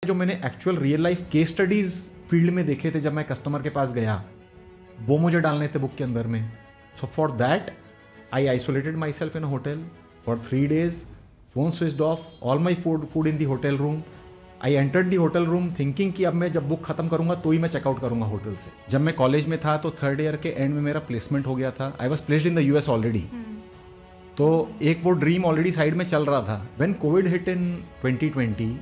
जो मैंने actual real life case studies field में देखे थे जब मैं कस्टमर के पास गया, वो मुझे डालने थे बुक के अंदर में. So for that I isolated my self in a hotel for 3 days, phone switched off, all my food in the hotel room. I entered the hotel room thinking कि अब मैं जब बुक खत्म करूंगा तो ही मैं चेकआउट करूंगा होटल से. जब मैं कॉलेज में था तो 3rd ईयर के एंड में मेरा प्लेसमेंट हो गया था. I was placed in the US already. तो एक वो ड्रीम ऑलरेडी साइड में चल रहा था. When COVID hit in 2020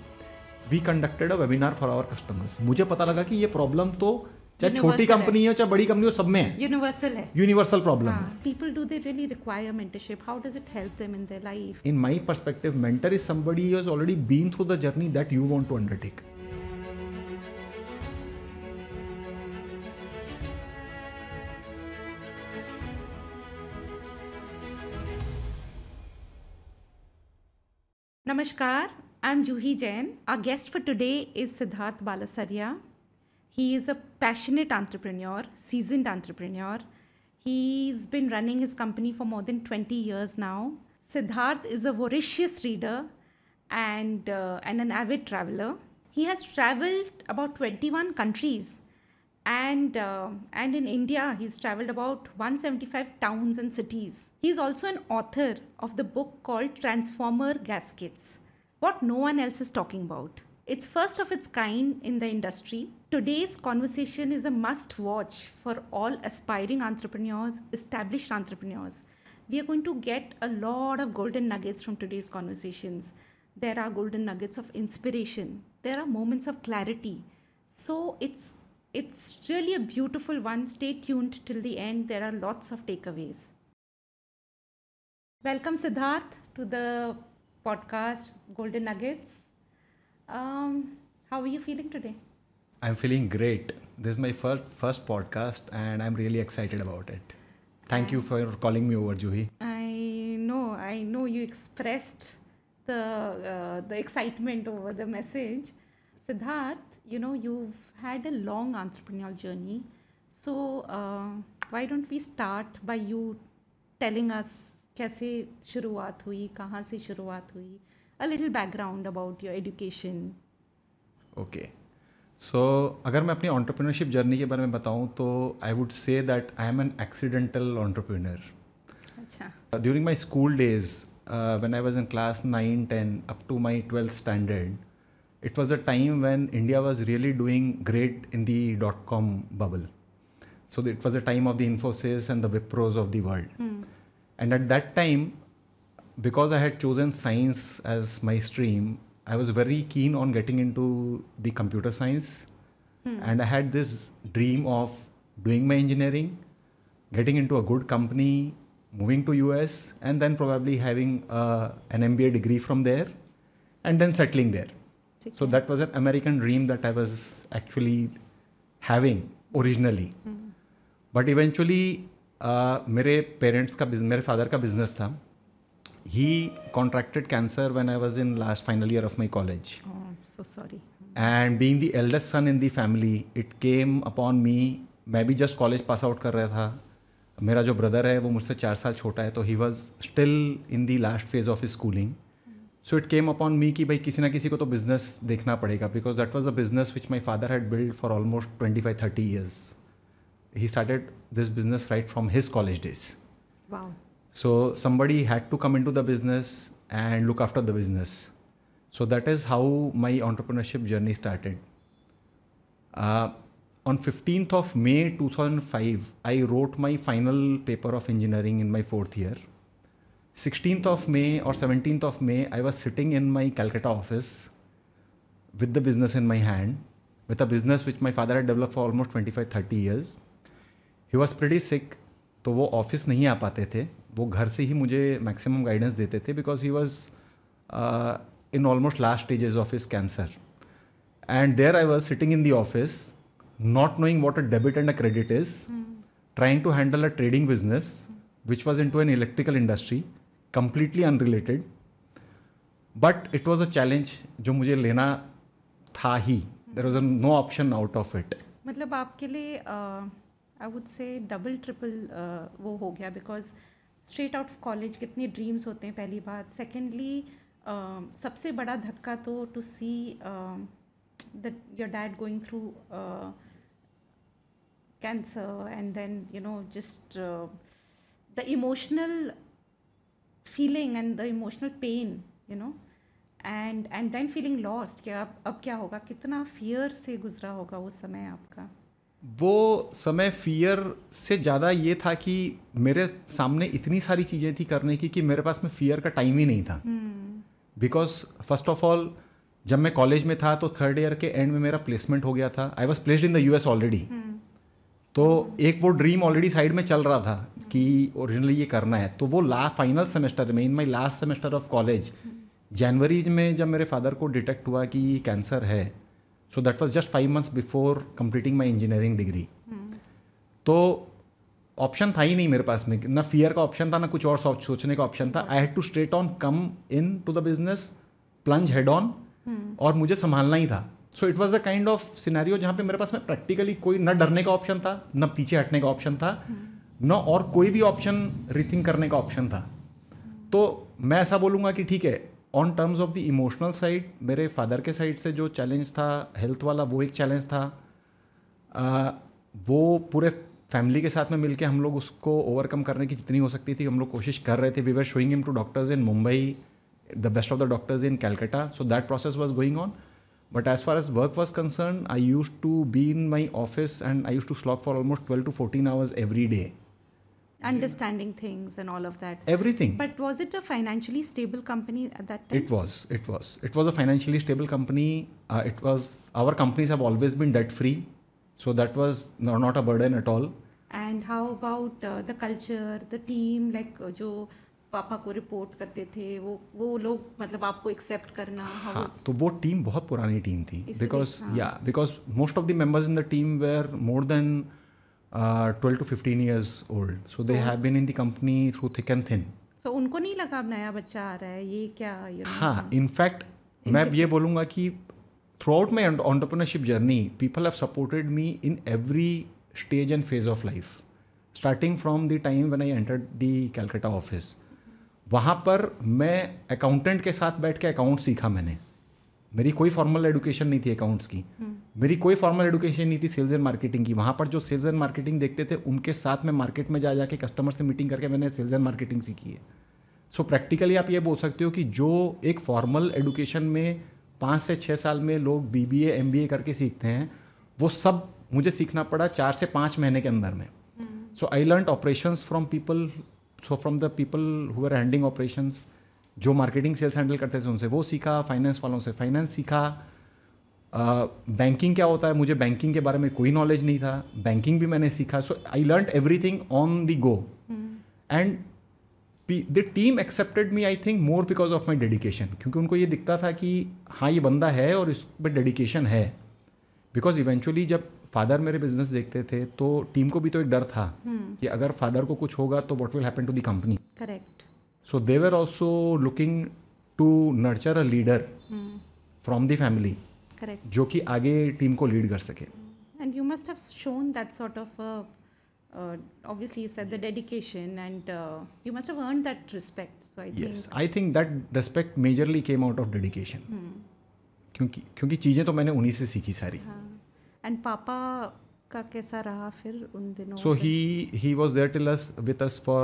we conducted a webinar for our customers. मुझे पता लगा कि ये प्रॉब्लम तो चाहे छोटी कंपनी हो चाहे बड़ी कंपनी हो, सब में है. यूनिवर्सल है, universal problem. People do they really require mentorship? How does it help them in their life? In my perspective, mentor is somebody who has already been through the journey that you want to undertake. Namaskar, I'm Juhi Jain. Our guest for today is Siddharth Balasaria. He is a passionate entrepreneur, seasoned entrepreneur. He's been running his company for more than 20 years now. Siddharth is a voracious reader and an avid traveler. He has traveled about 21 countries. And in India, he's traveled about 175 towns and cities. He's also an author of the book called Transformer Gaskets, what no one else is talking about. It's first of its kind in the industry. Today's conversation is a must watch for all aspiring entrepreneurs, established entrepreneurs. We are going to get a lot of golden nuggets from today's conversations. There are golden nuggets of inspiration. There are moments of clarity. So it's really a beautiful one. Stay tuned till the end. There are lots of takeaways. Welcome, Siddharth, to the podcast Golden Nuggets. How are you feeling today? I'm feeling great. This is my first podcast and I'm really excited about it. Thank you for calling me over, Juhi. I know you expressed the excitement over the message. Siddharth, you've had a long entrepreneurial journey. So why don't we start by you telling us कैसे शुरुआत हुई, कहाँ से शुरुआत हुई, a little background about your education. Okay. So अगर मैं अपनी entrepreneurship journey के बारे में बताऊँ तो I would say that I am an accidental entrepreneur. अच्छा. During my school days, when I was in class 9, 10 up to my 12th standard, it was a time when India was really doing great in the .com bubble. So it was a time of the Infosys and the Wipros of the world. And at that time, because I had chosen science as my stream, I was very keen on getting into the computer science. And I had this dream of doing my engineering, getting into a good company, moving to US, and then probably having an MBA degree from there, and then settling there. So that was an American dream that I was actually having originally. But eventually, मेरे parents का मेरे father का business था. He contracted cancer when I was in last final year of my college. Oh, I'm so sorry. And being the eldest son in the family, it came upon me. मैं भी just college pass out कर रहा था. मेरा जो brother है वो मुझसे 4 साल छोटा है, तो he was still in the last phase of schooling. So it came upon मी कि भाई किसी ना किसी को तो बिजनेस देखना पड़ेगा, because that was a business which my father had build for almost 25-30 years. He started this business right from his college days. Wow. So somebody had to come into the business and look after the business. So that is how my entrepreneurship journey started. On 15th of May 2005, I wrote my final paper of engineering in my 4th year. 16th of May or 17th of May, I was sitting in my Calcutta office with the business in my hand, with a business which my father had developed for almost 25-30 years. He was pretty sick, तो वो office नहीं आ पाते थे. वो घर से ही मुझे maximum guidance देते थे, because he was in almost last stages of his cancer. And there I was sitting in the office, not knowing what a debit and a credit is, trying to handle a trading business which was into an electrical industry, completely unrelated. But it was a challenge जो मुझे लेना था ही. There was no option out of it. मतलब आपके लिए I would say double triple वो हो गया, because straight out of college कितने ड्रीम्स होते हैं, पहली बात. सेकेंडली सबसे बड़ा धक्का तो to see that your dad going through cancer, and then just the emotional feeling and the emotional pain, and then feeling lost कि अब क्या होगा, कितना fear से गुजरा होगा वो समय आपका. वो समय फियर से ज़्यादा ये था कि मेरे सामने इतनी सारी चीज़ें थी करने की कि मेरे पास में फियर का टाइम ही नहीं था. बिकॉज फर्स्ट ऑफ ऑल जब मैं कॉलेज में था तो थर्ड ईयर के एंड में मेरा प्लेसमेंट हो गया था. I was placed in the US already. तो एक वो ड्रीम ऑलरेडी साइड में चल रहा था कि ओरिजिनली ये करना है. तो वो फाइनल सेमेस्टर में, in my last semester of college, जनवरी में जब मेरे फादर को डिटेक्ट हुआ कि कैंसर है, so that was just 5 months before completing my engineering degree. तो ऑप्शन था ही नहीं मेरे पास में, ना फियर का ऑप्शन था ना कुछ और सोचने का ऑप्शन था. I had to straight on come in to the business, plunge head on, और मुझे संभालना ही था. So it was a kind of scenario जहाँ पे मेरे पास में प्रैक्टिकली कोई न डरने का ऑप्शन था, न पीछे हटने का ऑप्शन था, न और कोई भी ऑप्शन रीथिंक करने का ऑप्शन था. तो मैं ऐसा बोलूँगा कि ठीक है, on terms of the emotional side मेरे फादर के साइड से जो चैलेंज था हेल्थ वाला, वो एक चैलेंज था. वो पूरे फैमिली के साथ में मिलके हम लोग उसको ओवरकम करने की जितनी हो सकती थी हम लोग कोशिश कर रहे थे. We were showing him to doctors in Mumbai, the best of the doctors in Calcutta. So that process was going on. But as far as work was concerned, I used to be in my office and I used to slog for almost 12 to 14 hours every day. Understanding things and all of that. Everything. But was it a financially stable company at that time? It was a financially stable company. Our companies have always been debt free. So that was not a burden at all. And how about the culture, the team, like जो पापा को report करते थे, वो लोग मतलब आपको accept करना? हाँ, तो वो टीम बहुत पुरानी टीम थी. Because most of the members in the team were more than 12 to 15 years old. So they have been in the company through thick and thin. So उनको नहीं लगा अब नया बच्चा आ रहा है, ये क्या हाँ, इनफैक्ट मैं ये बोलूँगा कि through out my entrepreneurship journey people have supported me in every stage and phase of life, starting from the time when I entered the Calcutta office. वहाँ पर मैं अकाउंटेंट के साथ बैठ के अकाउंट सीखा. मेरी कोई फॉर्मल एडुकेशन नहीं थी अकाउंट्स की, मेरी कोई फॉर्मल एडुकेशन नहीं थी सेल्स एंड मार्केटिंग की. वहाँ पर जो सेल्स एंड मार्केटिंग देखते थे उनके साथ में मार्केट में जा के कस्टमर से मीटिंग करके मैंने सेल्स एंड मार्केटिंग सीखी है. सो प्रैक्टिकली आप ये बोल सकते हो कि जो एक फॉर्मल एडुकेशन में 5 से 6 साल में लोग BBA MBA करके सीखते हैं, वो सब मुझे सीखना पड़ा 4 से 5 महीने के अंदर में. So I learn operations from the people who are handling operations. जो मार्केटिंग सेल्स हैंडल करते थे उनसे वो सीखा, फाइनेंस वालों से फाइनेंस सीखा. बैंकिंग क्या होता है, मुझे बैंकिंग के बारे में कोई नॉलेज नहीं था, बैंकिंग भी मैंने सीखा. So I learn everything on the go. And the team accepted me I think more because of my dedication, क्योंकि उनको ये दिखता था कि हाँ ये बंदा है और इसमें डेडिकेशन है. बिकॉज इवेंचुअली जब फादर मेरे बिजनेस देखते थे तो टीम को भी तो एक डर था कि अगर फादर को कुछ होगा तो what will happen to the company. Correct. So they were also looking to nurture a leader from the family. Correct. जो कि आगे टीम को लीड कर सके. And you must have shown that sort of obviously you said the dedication and you must have earned that respect. So I think that respect majorly came out of dedication. क्योंकि चीज़ें तो मैंने उन्हीं से सीखी सारी. And पापा का कैसा रहा फिर उन दिनों? So he was there with us for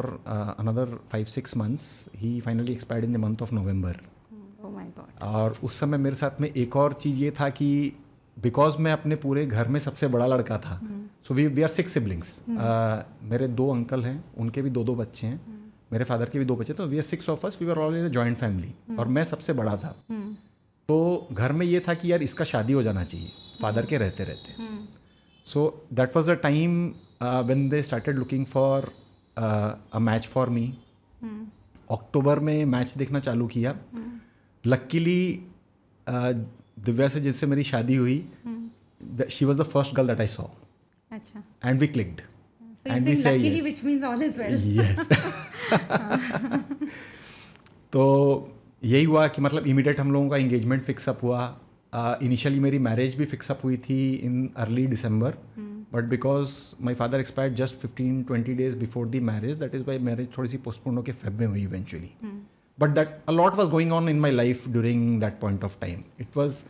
another 5-6 months. He finally expired in the month of November. Oh my God. और उस समय मेरे साथ में एक और चीज़ ये था कि बिकॉज मैं अपने पूरे घर में सबसे बड़ा लड़का था. So we are 6 siblings. मेरे 2 अंकल हैं, उनके भी 2 बच्चे हैं, मेरे फादर के भी 2 बच्चे. तो we are 6 of us. We were all in a joint family. और मैं सबसे बड़ा था. तो घर में ये था कि यार इसका शादी हो जाना चाहिए फादर के रहते रहते. So that was the time when they started looking for a match for me. अक्टूबर में मैच देखना चालू किया. लकीली दिव्या से जिससे मेरी शादी हुई, she was the first girl that I saw. अच्छा. And we clicked. So you say luckily yes. Which means all is well. Yes. तो यही हुआ कि मतलब इमीडिएट हम लोगों का इंगेजमेंट फिक्सअप हुआ. इनिशियली मेरी मैरिज भी फिक्सअप हुई थी in early December, but because my father expired just 15-20 days before the marriage, that is why marriage थोड़ी सी पोस्टपोन होकर फेब में हुई eventually. But that a lot was going on in my life during that point of time. It was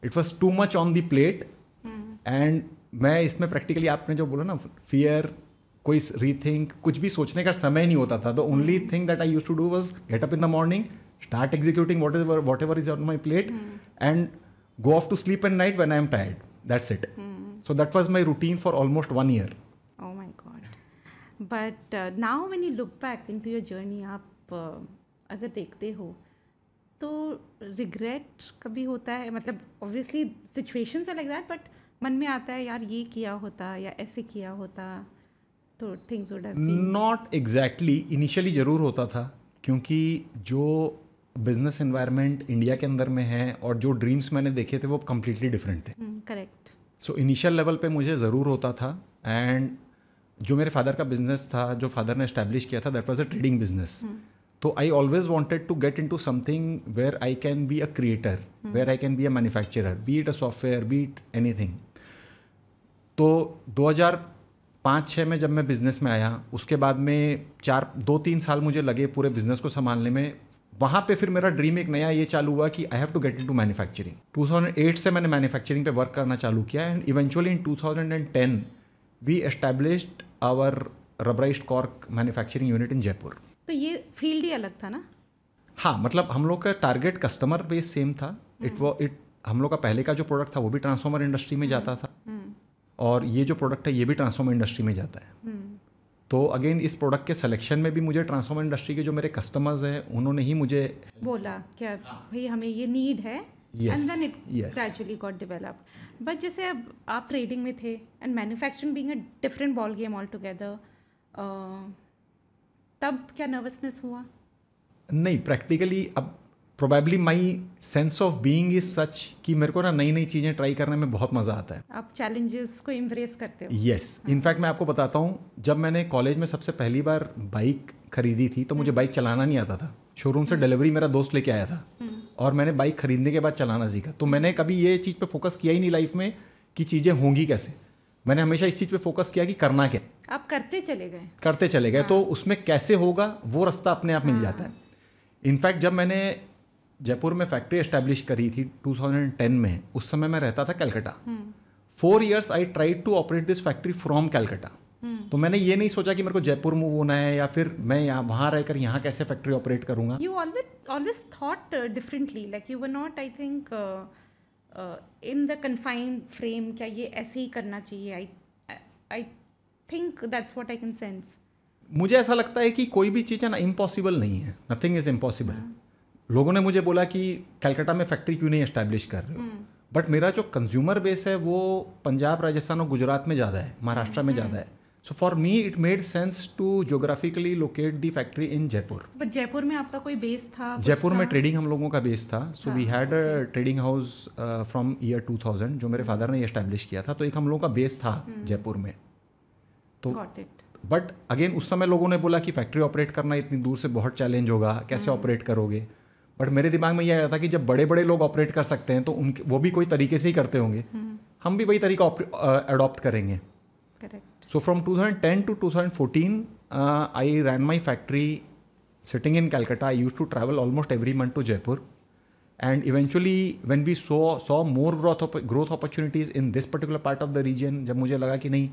it was too much on the plate. And मैं इसमें practically आपने जो बोला ना फियर, कोई रीथिंक, कुछ भी सोचने का समय नहीं होता था. The only thing that I used to do was get up in the morning, start executing whatever is on my plate, and go off to sleep at night when I am tired. That's it. So that was my routine for almost 1 year. Oh my God. But now when you look back into your journey, आप अगर देखते हो तो regret कभी होता है? मतलब obviously situations are like that, but मन में आता है यार ये किया होता या ऐसे किया होता तो things would have been. Not exactly. Initially ज़रूर होता था, क्योंकि जो बिजनेस एनवायरनमेंट इंडिया के अंदर में है और जो ड्रीम्स मैंने देखे थे वो कम्प्लीटली डिफरेंट थे. करेक्ट. सो इनिशियल लेवल पे मुझे ज़रूर होता था. एंड जो मेरे फादर का बिजनेस था, जो फादर ने एस्टैब्लिश किया था, that was a trading business. तो I always wanted to get into something where I can be a creator, where I can be a manufacturer, be it a software, be it anything. तो 2005-06 में जब मैं business में आया, उसके बाद में 2-3 साल मुझे लगे पूरे बिज़नेस को संभालने में. वहाँ पे फिर मेरा ड्रीम एक नया ये चालू हुआ कि I have to get into manufacturing. 2008 से मैंने मैन्युफैक्चरिंग पे वर्क करना चालू किया. And eventually in 2010 we established our rubberised cork manufacturing unit in Jaipur. तो ये फील्ड ही अलग था ना? हाँ, मतलब हम लोग का टारगेट कस्टमर बेस सेम था. हम लोग का पहले का जो प्रोडक्ट था वो भी ट्रांसफॉर्मर इंडस्ट्री में जाता था, और ये जो प्रोडक्ट है ये भी ट्रांसफॉर्मर इंडस्ट्री में जाता है. तो अगेन इस प्रोडक्ट के सिलेक्शन में भी मुझे ट्रांसफॉर्मर इंडस्ट्री के जो मेरे कस्टमर्स हैं उन्होंने ही मुझे बोला क्या भाई हमें ये नीड है, Yes, and then it yes. Gradually got developed. But जैसे अब आप ट्रेडिंग में थे and manufacturing being a different ball game all together, तब क्या नर्वसनेस हुआ? नहीं, प्रैक्टिकली अब probably my sense of being is such कि मेरे को ना नई नई चीज़ें ट्राई करने में बहुत मज़ा आता है. आप चैलेंजेस को एम्ब्रेस करते हो? येस. इनफैक्ट मैं आपको बताता हूँ, जब मैंने कॉलेज में सबसे पहली बार बाइक खरीदी थी तो मुझे बाइक चलाना नहीं आता था. शोरूम से डिलीवरी मेरा दोस्त लेके आया था, और मैंने बाइक खरीदने के बाद चलाना सीखा. तो मैंने कभी ये चीज़ पे फोकस किया ही नहीं लाइफ में कि चीज़ें होंगी कैसे. मैंने हमेशा इस चीज़ पे फोकस किया कि करना क्या. आप करते चले गए. तो उसमें कैसे होगा वो रास्ता अपने आप मिल जाता है. इनफैक्ट जब मैंने जयपुर में फैक्ट्री एस्टैब्लिश करी थी 2010 में, उस समय मैं रहता था Calcutta. 4 years I tried to operate this factory from Calcutta. तो मैंने ये नहीं सोचा कि मेरे को जयपुर मूव होना है या फिर मैं यहाँ वहाँ रहकर यहाँ कैसे फैक्ट्री ऑपरेट करूँगा. You always thought differently, like you were not, I think, in the confined frame. क्या ये ऐसे ही करना चाहिए? I think that's what I can sense. मुझे ऐसा लगता है कि कोई भी चीज़ है ना इम्पॉसिबल नहीं है. Nothing is impossible. लोगों ने मुझे बोला कि कलकत्ता में फैक्ट्री क्यों नहीं एस्टैब्लिश कर रहे हो, बट मेरा जो कंज्यूमर बेस है वो पंजाब, राजस्थान और गुजरात में ज़्यादा है, महाराष्ट्र में ज़्यादा है. So for me it made sense to geographically locate the factory in Jaipur. But Jaipur में आपका कोई बेस था? जयपुर में ट्रेडिंग हम लोगों का बेस था. So we had a trading house from year 2000 जो मेरे फादर ने एस्टैब्लिश किया था. तो एक हम लोगों का बेस था जयपुर में. तो बट अगेन उस समय लोगों ने बोला कि फैक्ट्री ऑपरेट करना इतनी दूर से बहुत चैलेंज होगा, कैसे ऑपरेट करोगे. बट मेरे दिमाग में यह आया था कि जब बड़े बड़े लोग ऑपरेट कर सकते हैं तो उनके वो भी कोई तरीके से ही करते होंगे, हम भी वही तरीका अडॉप्ट करेंगे. So from 2010 to 2014 I ran my factory sitting in Calcutta. I used to travel almost every month to Jaipur. And eventually when we saw more growth opportunities in this particular part of the region, जब मुझे लगा कि नहीं,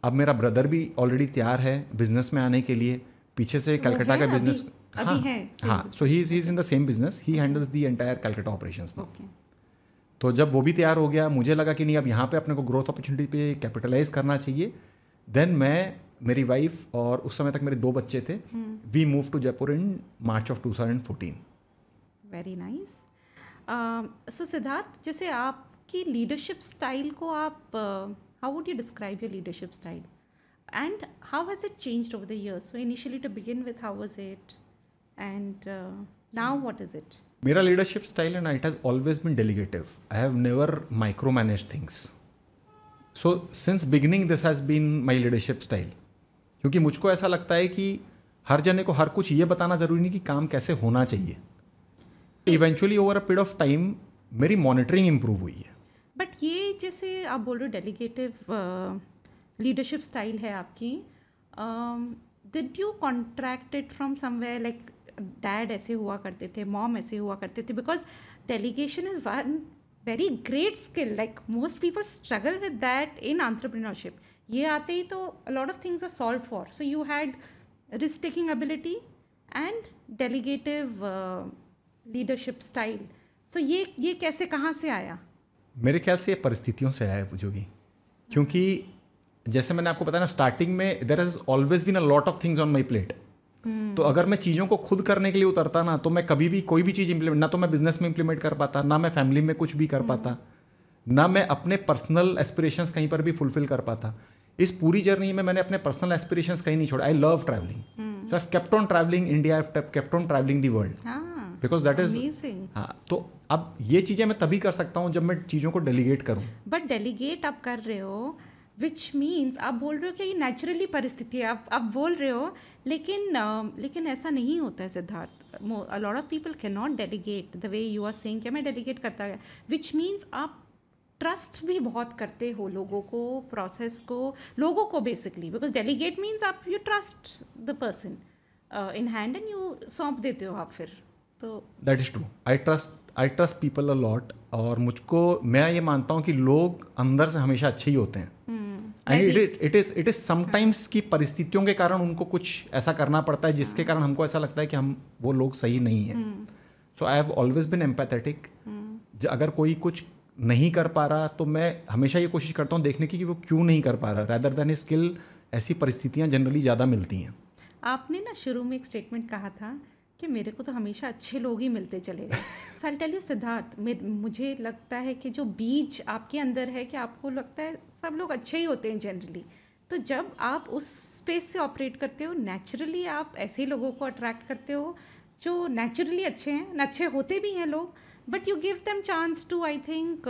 अब मेरा brother भी already तैयार है बिजनेस में आने के लिए. पीछे से कलकत्ता का बिजनेस हाँ, so he is in the same business. He handles the entire Calcutta operations now. तो जब वो भी तैयार हो गया, मुझे लगा कि नहीं अब यहाँ पे अपने को ग्रोथ अपॉर्चुनिटी पे कैपिटलाइज करना चाहिए. देन मैं, मेरी वाइफ और उस समय तक मेरे 2 बच्चे थे, we move to Jaipur in March of 2014. Very nice. So Siddharth, जैसे आपकी लीडरशिप स्टाइल को आप how would you describe your leadership style and how has it changed over the years? So initially to begin with, how was it, and now what is it? मेरा leadership style है ना, it has always been delegative. I have never micro manage things. So since beginning this has been my leadership style. क्योंकि मुझको ऐसा लगता है कि हर जने को हर कुछ ये बताना ज़रूरी नहीं कि काम कैसे होना चाहिए. Eventually over a period of time मेरी मॉनिटरिंग इम्प्रूव हुई है. बट ये जैसे आप बोल रहे हो डेलीगेटिव लीडरशिप स्टाइल है आपकी, did you contract it from somewhere? Like dad ऐसे हुआ करते थे, मॉम ऐसे हुआ करते थे, because delegation is one very great skill. Like most people struggle with that in entrepreneurship. ये आते ही तो a lot of things are solved for. So you had risk taking ability and delegative leadership style. So ये कैसे कहाँ से आया? मेरे ख्याल से ये परिस्थितियों से आया है जो भी, क्योंकि जैसे मैंने आपको बताया ना स्टार्टिंग में, there has always been a lot of things on my plate. तो अगर मैं चीज़ों को खुद करने के लिए उतरता ना, तो मैं कभी भी कोई भी चीज़ इंप्लीमेंट, ना तो मैं बिजनेस में इंप्लीमेंट कर पाता, ना मैं फैमिली में कुछ भी कर पाता, ना मैं अपने पर्सनल एस्पिरेशंस कहीं पर भी फुलफिल कर पाता. इस पूरी जर्नी में मैंने अपने पर्सनल एस्पिरेशंस कहीं नहीं छोड़ा. I love travelling, so I have kept on travelling India, I have kept on travelling the world, because that is. हाँ, तो अब ये चीज़ें मैं तभी कर सकता हूँ जब मैं चीज़ों को डेलीगेट करूँ. बट डेलीगेट आप कर रहे हो, विच मीन्स आप बोल रहे हो कि ये नेचुरली परिस्थिति है, आप बोल रहे हो, लेकिन ऐसा नहीं होता है Siddharth. A lot of people can not delegate the way you are saying कि मैं डेलीगेट करता है, विच मीन्स आप ट्रस्ट भी बहुत करते हो लोगों को, प्रोसेस को, लोगों को बेसिकली, बिकॉज डेलीगेट मीन्स आप you trust the person in hand and you सौंप देते हो आप फिर. तो that is true. I trust people a lot. और मुझको, मैं ये मानता हूँ कि लोग अंदर से हमेशा अच्छे ही होते हैं. एंड इट इज समटाइम्स की परिस्थितियों के कारण उनको कुछ ऐसा करना पड़ता है जिसके कारण हमको ऐसा लगता है कि हम वो लोग सही नहीं है. So I have always been empathetic. अगर कोई कुछ नहीं कर पा रहा तो मैं हमेशा ये कोशिश करता हूँ देखने की कि वो क्यों नहीं कर पा रहा, रैदर देन स्किल. ऐसी परिस्थितियाँ जनरली ज़्यादा मिलती हैं. आपने ना शुरू में एक स्टेटमेंट कहा था कि मेरे को तो हमेशा अच्छे लोग ही मिलते चले गए. सो आई टेल यू सिद्धार्थ, मुझे लगता है कि जो बीज आपके अंदर है कि आपको लगता है सब लोग अच्छे ही होते हैं जनरली, तो जब आप उस स्पेस से ऑपरेट करते हो, नेचुरली आप ऐसे लोगों को अट्रैक्ट करते हो जो नेचुरली अच्छे हैं. अच्छे होते भी हैं लोग, but you give them chance to, I think,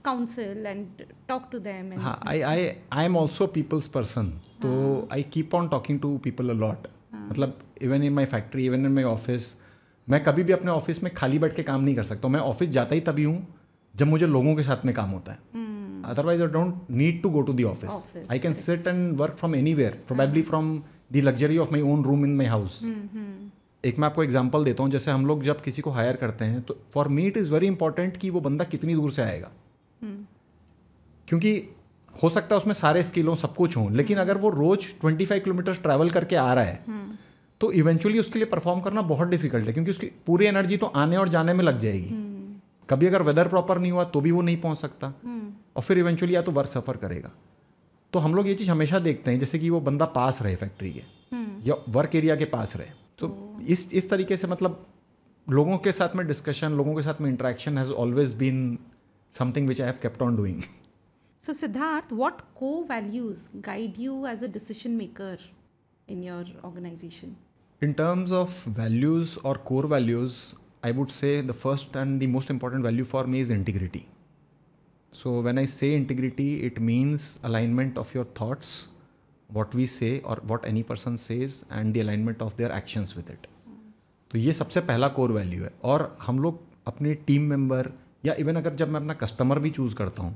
counsel and talk to them. I am also a people's person, तो I keep on talking to people a lot. मतलब even in my factory, even in my office, मैं कभी भी अपने office में खाली बैठ के काम नहीं कर सकता. मैं ऑफिस जाता ही तभी हूँ जब मुझे लोगों के साथ में काम होता है. Otherwise I don't need to go to the office. I can sit and work from anywhere, probably from the luxury of my own room in my house. एक मैं आपको एग्जाम्पल देता हूँ. जैसे हम लोग जब किसी को हायर करते हैं तो for me it is very important कि वो बंदा कितनी दूर से आएगा, क्योंकि हो सकता है उसमें सारे स्किल हों, सब कुछ हों, लेकिन अगर वो रोज 25 किलोमीटर ट्रैवल करके आ रहा है तो इवेंचुअली उसके लिए परफॉर्म करना बहुत डिफिकल्ट है, क्योंकि उसकी पूरी एनर्जी तो आने और जाने में लग जाएगी. कभी अगर वेदर प्रॉपर नहीं हुआ तो भी वो नहीं पहुंच सकता, और फिर इवेंचुअली या तो वर्क सफ़र करेगा. तो हम लोग ये चीज़ हमेशा देखते हैं, जैसे कि वो बंदा पास रहे फैक्ट्री के या वर्क एरिया के पास रहे. तो इस तरीके से मतलब लोगों के साथ में डिस्कशन, लोगों के साथ में interaction has always been something which I have kept on doing. So Siddharth, what core values guide you as a decision maker in your organization? In terms of values or core values, I would say the first and the most important value for me is integrity. So when I say integrity, it means alignment of your thoughts, what we say or what any person says, and the alignment of their actions with it. तो ये सबसे पहला core value है. और हम लोग अपने team member या इवन अगर जब मैं अपना कस्टमर भी चूज़ करता हूँ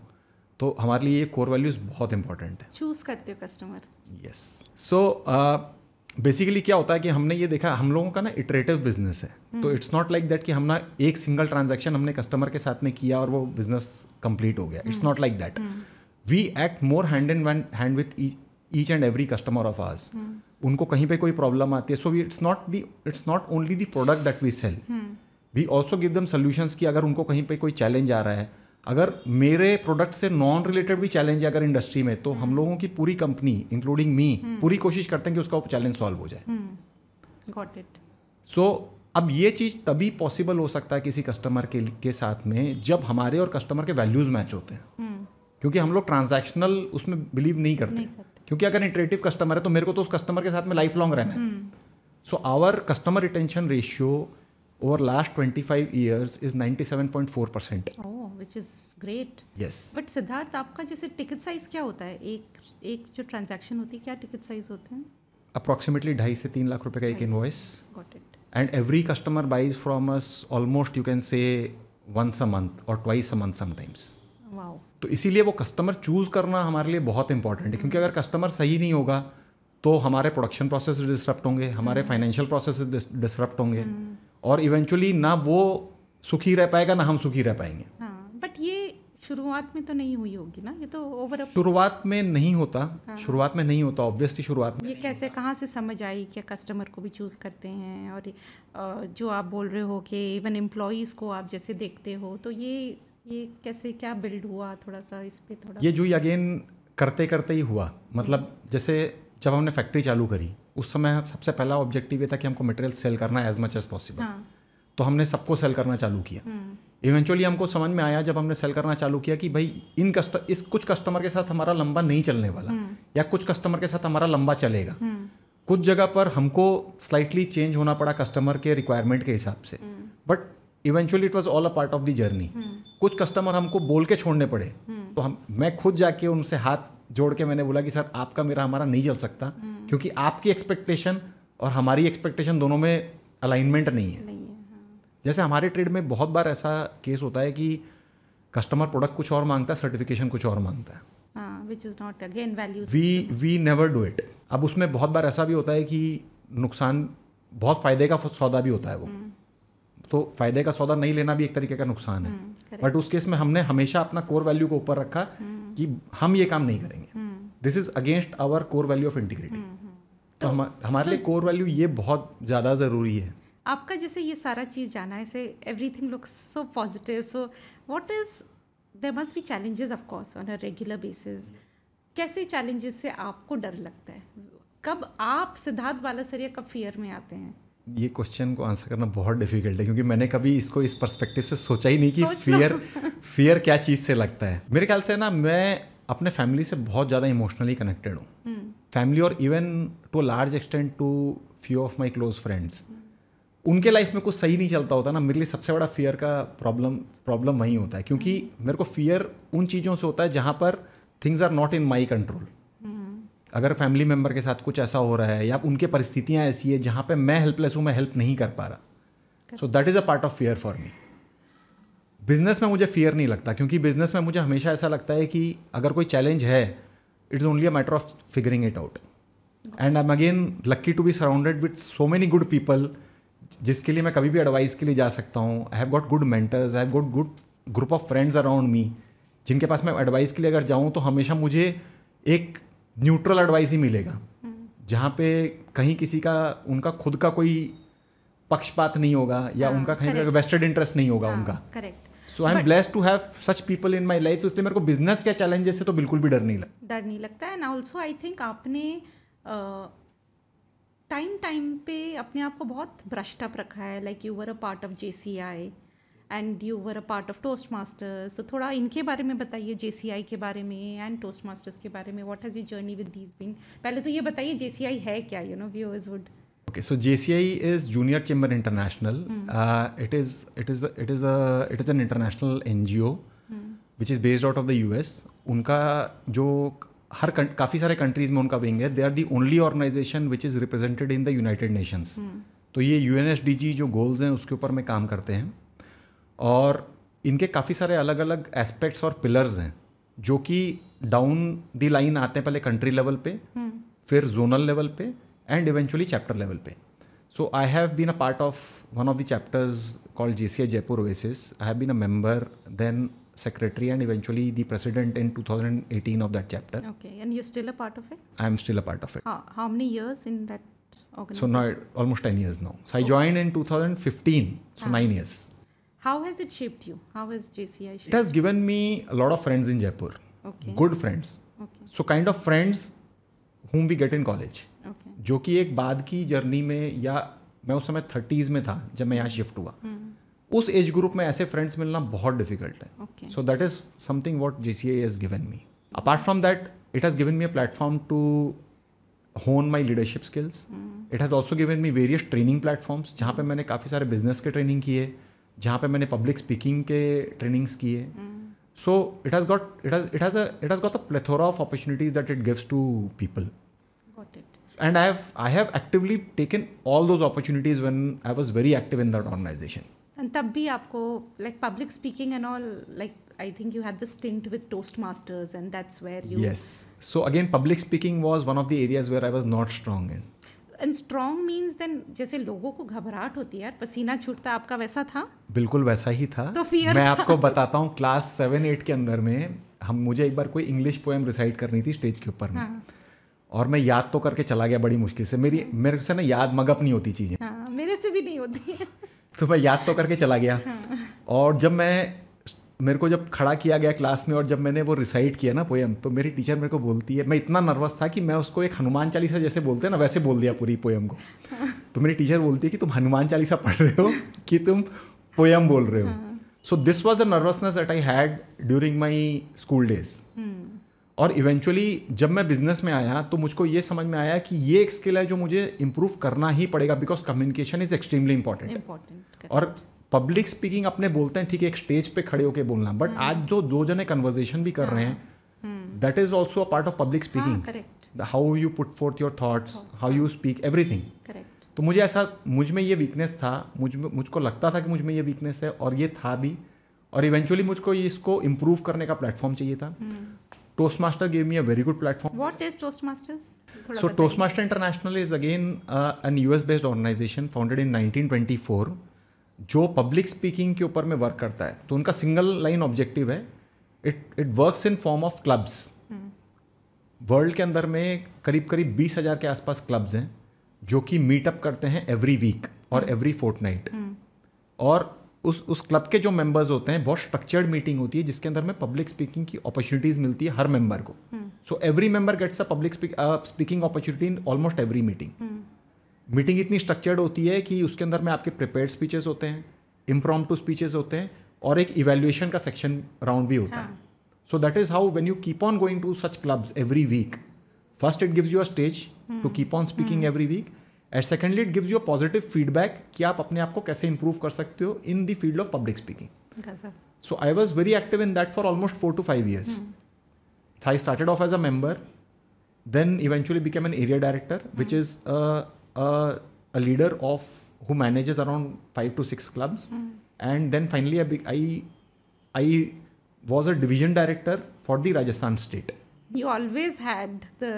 तो हमारे लिए ये कोर वैल्यूज़ बहुत इंपॉर्टेंट है. चूज़ करते हो कस्टमर? यस. सो बेसिकली क्या होता है कि हमने ये देखा, हम लोगों का ना इटरेटिव बिजनेस है. तो इट्स नॉट लाइक दैट कि हम ना एक सिंगल ट्रांजैक्शन हमने कस्टमर के साथ में किया और वो बिजनेस कंप्लीट हो गया. It's not like that. We act more hand in hand with each and every customer of ours. उनको कहीं पे कोई प्रॉब्लम आती है, so it's not only the product that we sell, we also give them solutions. कि अगर उनको कहीं पे कोई चैलेंज आ रहा है, अगर मेरे प्रोडक्ट से नॉन रिलेटेड भी चैलेंज है अगर इंडस्ट्री में, तो हम लोगों की पूरी कंपनी इंक्लूडिंग मी पूरी कोशिश करते हैं कि उसका चैलेंज सॉल्व हो जाए. Got it. सो अब ये चीज़ तभी पॉसिबल हो सकता है किसी कस्टमर के साथ में जब हमारे और कस्टमर के वैल्यूज़ मैच होते हैं. क्योंकि हम लोग ट्रांजैक्शनल उसमें बिलीव नहीं करते. क्योंकि अगर इटरेटिव कस्टमर है तो मेरे को तो उस कस्टमर के साथ में लाइफ लॉन्ग रहना है. So our customer retention ratio over last 25 years is 97.4%. Oh, which is great. Yes. But Siddharth, आपका जैसे टिकट साइज क्या होता है? एक जो ट्रांजैक्शन होती है, क्या टिकट साइज होते हैं? Approximately 2.5 से 3 लाख रुपए का एक invoice. Got it. And every customer buys from us almost you can say once a month or twice a month sometimes. Wow. तो इसीलिए वो कस्टमर चूज करना हमारे लिए बहुत इंपॉर्टेंट है, क्योंकि अगर कस्टमर सही नहीं होगा तो हमारे प्रोडक्शन प्रोसेस डिसरप्ट होंगे, हमारे फाइनेंशियल प्रोसेस डिसरप्ट होंगे, और इवेंचुअली ना वो सुखी रह पाएगा ना हम सुखी रह पाएंगे। हाँ, बट ये शुरुआत में तो नहीं हुई होगी ना, ये तो ओवर शुरुआत में नहीं होता, शुरुआत में नहीं होता ऑब्वियसली। शुरुआत में ये कैसे कहाँ से समझ आई कि कस्टमर को भी चूज़ करते हैं, और जो आप बोल रहे हो कि इवन एम्प्लॉयज़ को आप जैसे देखते हो, तो ये कैसे क्या बिल्ड हुआ, थोड़ा सा इस पे थोड़ा। ये जो अगेन करते करते ही हुआ, मतलब जैसे जब हमने फैक्ट्री चालू करी उस समय सबसे पहला ऑब्जेक्टिव ये था कि हमको मटेरियल सेल करना है एज मच एज पॉसिबल। तो हमने सबको सेल करना चालू किया। इवेंचुअली हमको समझ में आया जब हमने सेल करना चालू किया कि भाई इस कुछ कस्टमर के साथ हमारा लंबा नहीं चलने वाला, या कुछ कस्टमर के साथ हमारा लंबा चलेगा। कुछ जगह पर हमको स्लाइटली चेंज होना पड़ा कस्टमर के रिक्वायरमेंट के हिसाब से, but eventually it was all a part of the journey. कुछ कस्टमर हमको बोल के छोड़ने पड़े, तो मैं खुद जाके उनसे हाथ जोड़ के मैंने बोला कि सर आपका मेरा हमारा नहीं चल सकता, क्योंकि आपकी एक्सपेक्टेशन और हमारी एक्सपेक्टेशन दोनों में अलाइनमेंट नहीं है। जैसे हमारे ट्रेड में बहुत बार ऐसा केस होता है कि कस्टमर प्रोडक्ट कुछ और मांगता है, सर्टिफिकेशन कुछ और मांगता है, which is not again value system. we never do it. अब उसमें बहुत बार ऐसा भी होता है कि नुकसान, बहुत फायदे का सौदा भी होता है वो, तो फायदे का सौदा नहीं लेना भी एक तरीके का नुकसान है। बट उस केस में हमने हमेशा अपना कोर वैल्यू को ऊपर रखा कि हम ये काम नहीं करेंगे, this is against our core value of integrity. तो हमारे लिए कोर वैल्यू ये बहुत ज़्यादा ज़रूरी है। आपका जैसे ये सारा चीज़ जाना है, ऐसे everything looks so positive, so what is, there must be challenges of course on a regular basis. कैसे चैलेंजेस से आपको डर लगता है? कब आप सिद्धार्थ बालासरिया कब फियर में आते हैं? ये क्वेश्चन को आंसर करना बहुत डिफिकल्ट है, क्योंकि मैंने कभी इसको इस पर्सपेक्टिव से सोचा ही नहीं कि फियर क्या चीज़ से लगता है। मेरे ख्याल से ना, मैं अपने फैमिली से बहुत ज़्यादा इमोशनली कनेक्टेड हूँ। फैमिली और even to a large extent to few of my close friends. उनके लाइफ में कुछ सही नहीं चलता होता ना, मेरे लिए सबसे बड़ा फियर का प्रॉब्लम वही होता है, क्योंकि मेरे को फियर उन चीज़ों से होता है जहाँ पर things are not in my control. अगर फैमिली मेम्बर के साथ कुछ ऐसा हो रहा है या उनके परिस्थितियाँ ऐसी है जहाँ पे मैं हेल्पलेस हूँ, मैं हेल्प नहीं कर पा रहा, so that is a part of fear for me. Business में मुझे फियर नहीं लगता, क्योंकि बिजनेस में मुझे हमेशा ऐसा लगता है कि अगर कोई चैलेंज है, it's only a matter of figuring it out. And I am again lucky to be surrounded with so many good people, जिसके लिए मैं कभी भी एडवाइस के लिए जा सकता हूँ। I have got good mentors, I have got good group of friends around me, जिनके पास मैं एडवाइस के लिए अगर जाऊँ तो हमेशा मुझे एक न्यूट्रल एडवाइस ही मिलेगा, जहाँ पे कहीं किसी का, उनका खुद का कोई पक्षपात नहीं होगा, या उनका कहीं पे वेस्टेड इंटरेस्ट नहीं होगा उनका। Correct. So I am blessed to have such people in my life. इसलिए मेरे को बिजनेस के चैलेंजेस से तो बिल्कुल भी डर नहीं लगता है। एंड ऑल्सो आई थिंक आपने टाइम पे अपने आप को बहुत ब्रश्ड अप रखा है, like you were a part of JCI and you were a part of toast masters. तो थोड़ा इनके बारे में बताइए, JCI के बारे में एंड टोस्ट मास्टर्स के बारे में। What has your journey with these been? पहले तो ये बताइए JCI है क्या, you know viewers would. Okay, so JCI is Junior Chamber International. It is an international NGO which is based out of the US. उनका जो काफ़ी सारे कंट्रीज़ में उनका विंग है। They are the only organisation which is represented in the United Nations. तो ये UNSDG जो गोल्स हैं उसके ऊपर में काम करते हैं, और इनके काफ़ी सारे अलग अलग एस्पेक्ट्स और पिलर्स हैं जो कि डाउन द लाइन आते हैं, पहले कंट्री लेवल पे, फिर जोनल लेवल पे, एंड इवेंचुअली चैप्टर लेवल पे। So I have been a part of one of the chapters called JCI Jaipur Oasis. I have been a member, then secretary, and eventually the president in 2018 of that chapter. Okay, and you're still a part of it? I am still a part of it. How many years in that organization? So now almost 10 years now. So I joined in 2015, so 9 years. How has it shaped you? How has JCI shaped you? It has given me a lot of friends in Jaipur. Okay. Good friends. Okay. So kind of friends whom we get in college. Okay. जो कि एक बाद की journey में, या मैं उस समय 30s में था जब मैं यहाँ शिफ्ट हुआ, उस एज ग्रुप में ऐसे फ्रेंड्स मिलना बहुत डिफिकल्ट है। So that is something what JCI has given me. Apart from that, it has given me a platform to hone my leadership skills. It has also given me various training platforms, जहाँ पे मैंने काफ़ी सारे business के training किए, जहाँ पे मैंने पब्लिक स्पीकिंग के ट्रेनिंग्स किए। So it has got a plethora of opportunities that it gives to people. And I have actively taken all those opportunities when I was very active in that organization. And तब भी आपको like public speaking and all, like I think you had the stint with Toastmasters, and that's where you. Yes. So again, public speaking was one of the areas where I was not strong in. And strong means then जैसे लोगों को घबराहट होती है यार, पसीना छूटता, आपका वैसा था? बिल्कुल वैसा ही था। तो फियर मैं आपको बताता हूँ, क्लास 7-8 के अंदर में मुझे एक बार कोई इंग्लिश पोएम रिसाइट करनी थी स्टेज के ऊपर में। हाँ। और मैं याद तो करके चला गया बड़ी मुश्किल से, मेरे से ना याद मगअप नहीं होती चीज़ें। हाँ, मेरे से भी नहीं होती है। तो मैं याद तो करके चला गया। हाँ। और जब मेरे को जब खड़ा किया गया क्लास में और जब मैंने वो रिसाइट किया ना पोएम, तो मेरी टीचर मेरे को बोलती है, मैं इतना नर्वस था कि मैं उसको एक हनुमान चालीसा जैसे बोलते हैं ना वैसे बोल दिया पूरी पोएम को। तो मेरी टीचर बोलती है कि तुम हनुमान चालीसा पढ़ रहे हो कि तुम पोएम बोल रहे हो। So this was a nervousness that I had during my school days. और इवेंचुअली जब मैं बिजनेस में आया तो मुझको ये समझ में आया कि ये एक स्किल है जो मुझे इम्प्रूव करना ही पड़ेगा, because communication is extremely important. और पब्लिक स्पीकिंग अपने बोलते हैं ठीक है, एक स्टेज पे खड़े होके बोलना, बट आज जो दो जने कन्वर्सेशन भी कर रहे हैं, that is also a part of public speaking. How you put fourth your thoughts, how you speak, everything. तो मुझे ऐसा, मुझ में ये वीकनेस था, मुझको लगता था कि मुझ में ये वीकनेस है, और ये था भी। और इवेंचुअली मुझको इसको इम्प्रूव करने का प्लेटफॉर्म चाहिए था। Toastmaster gave me a very good platform. What is Toastmasters? So Toastmaster International is again an US-based organization founded in 1924 जो पब्लिक स्पीकिंग के ऊपर में वर्क करता है। तो उनका सिंगल लाइन ऑब्जेक्टिव है, it works in form of clubs. World के अंदर में करीब करीब 20,000 के आसपास क्लब्स हैं जो कि मीटअप करते हैं एवरी वीक और एवरी फोर्टनाइट। और उस क्लब के जो मेंबर्स होते हैं, बहुत स्ट्रक्चर्ड मीटिंग होती है जिसके अंदर में पब्लिक स्पीकिंग की अपॉर्चुनिटीज मिलती है हर मेंबर को। So every member gets a public speaking opportunity in almost every meeting. Meeting इतनी स्ट्रक्चर्ड होती है कि उसके अंदर में आपके प्रिपेयर्ड स्पीचेस होते हैं, इम्प्रॉम्प्टू स्पीचेस होते हैं, और एक इवेल्युएशन का सेक्शन राउंड भी होता है। So that is how when you keep on going to such clubs every week, first it gives you a stage to keep on speaking every week, and secondly it gives you a positive feedback कि आप अपने आप को कैसे improve कर सकते हो in the field of public speaking. So I was very active in that for almost 4 to 5 years. So I started off as a member, then eventually became an area director, which is a leader of who manages around 5 to 6 clubs, and then finally I was a division director for the Rajasthan state. You always had the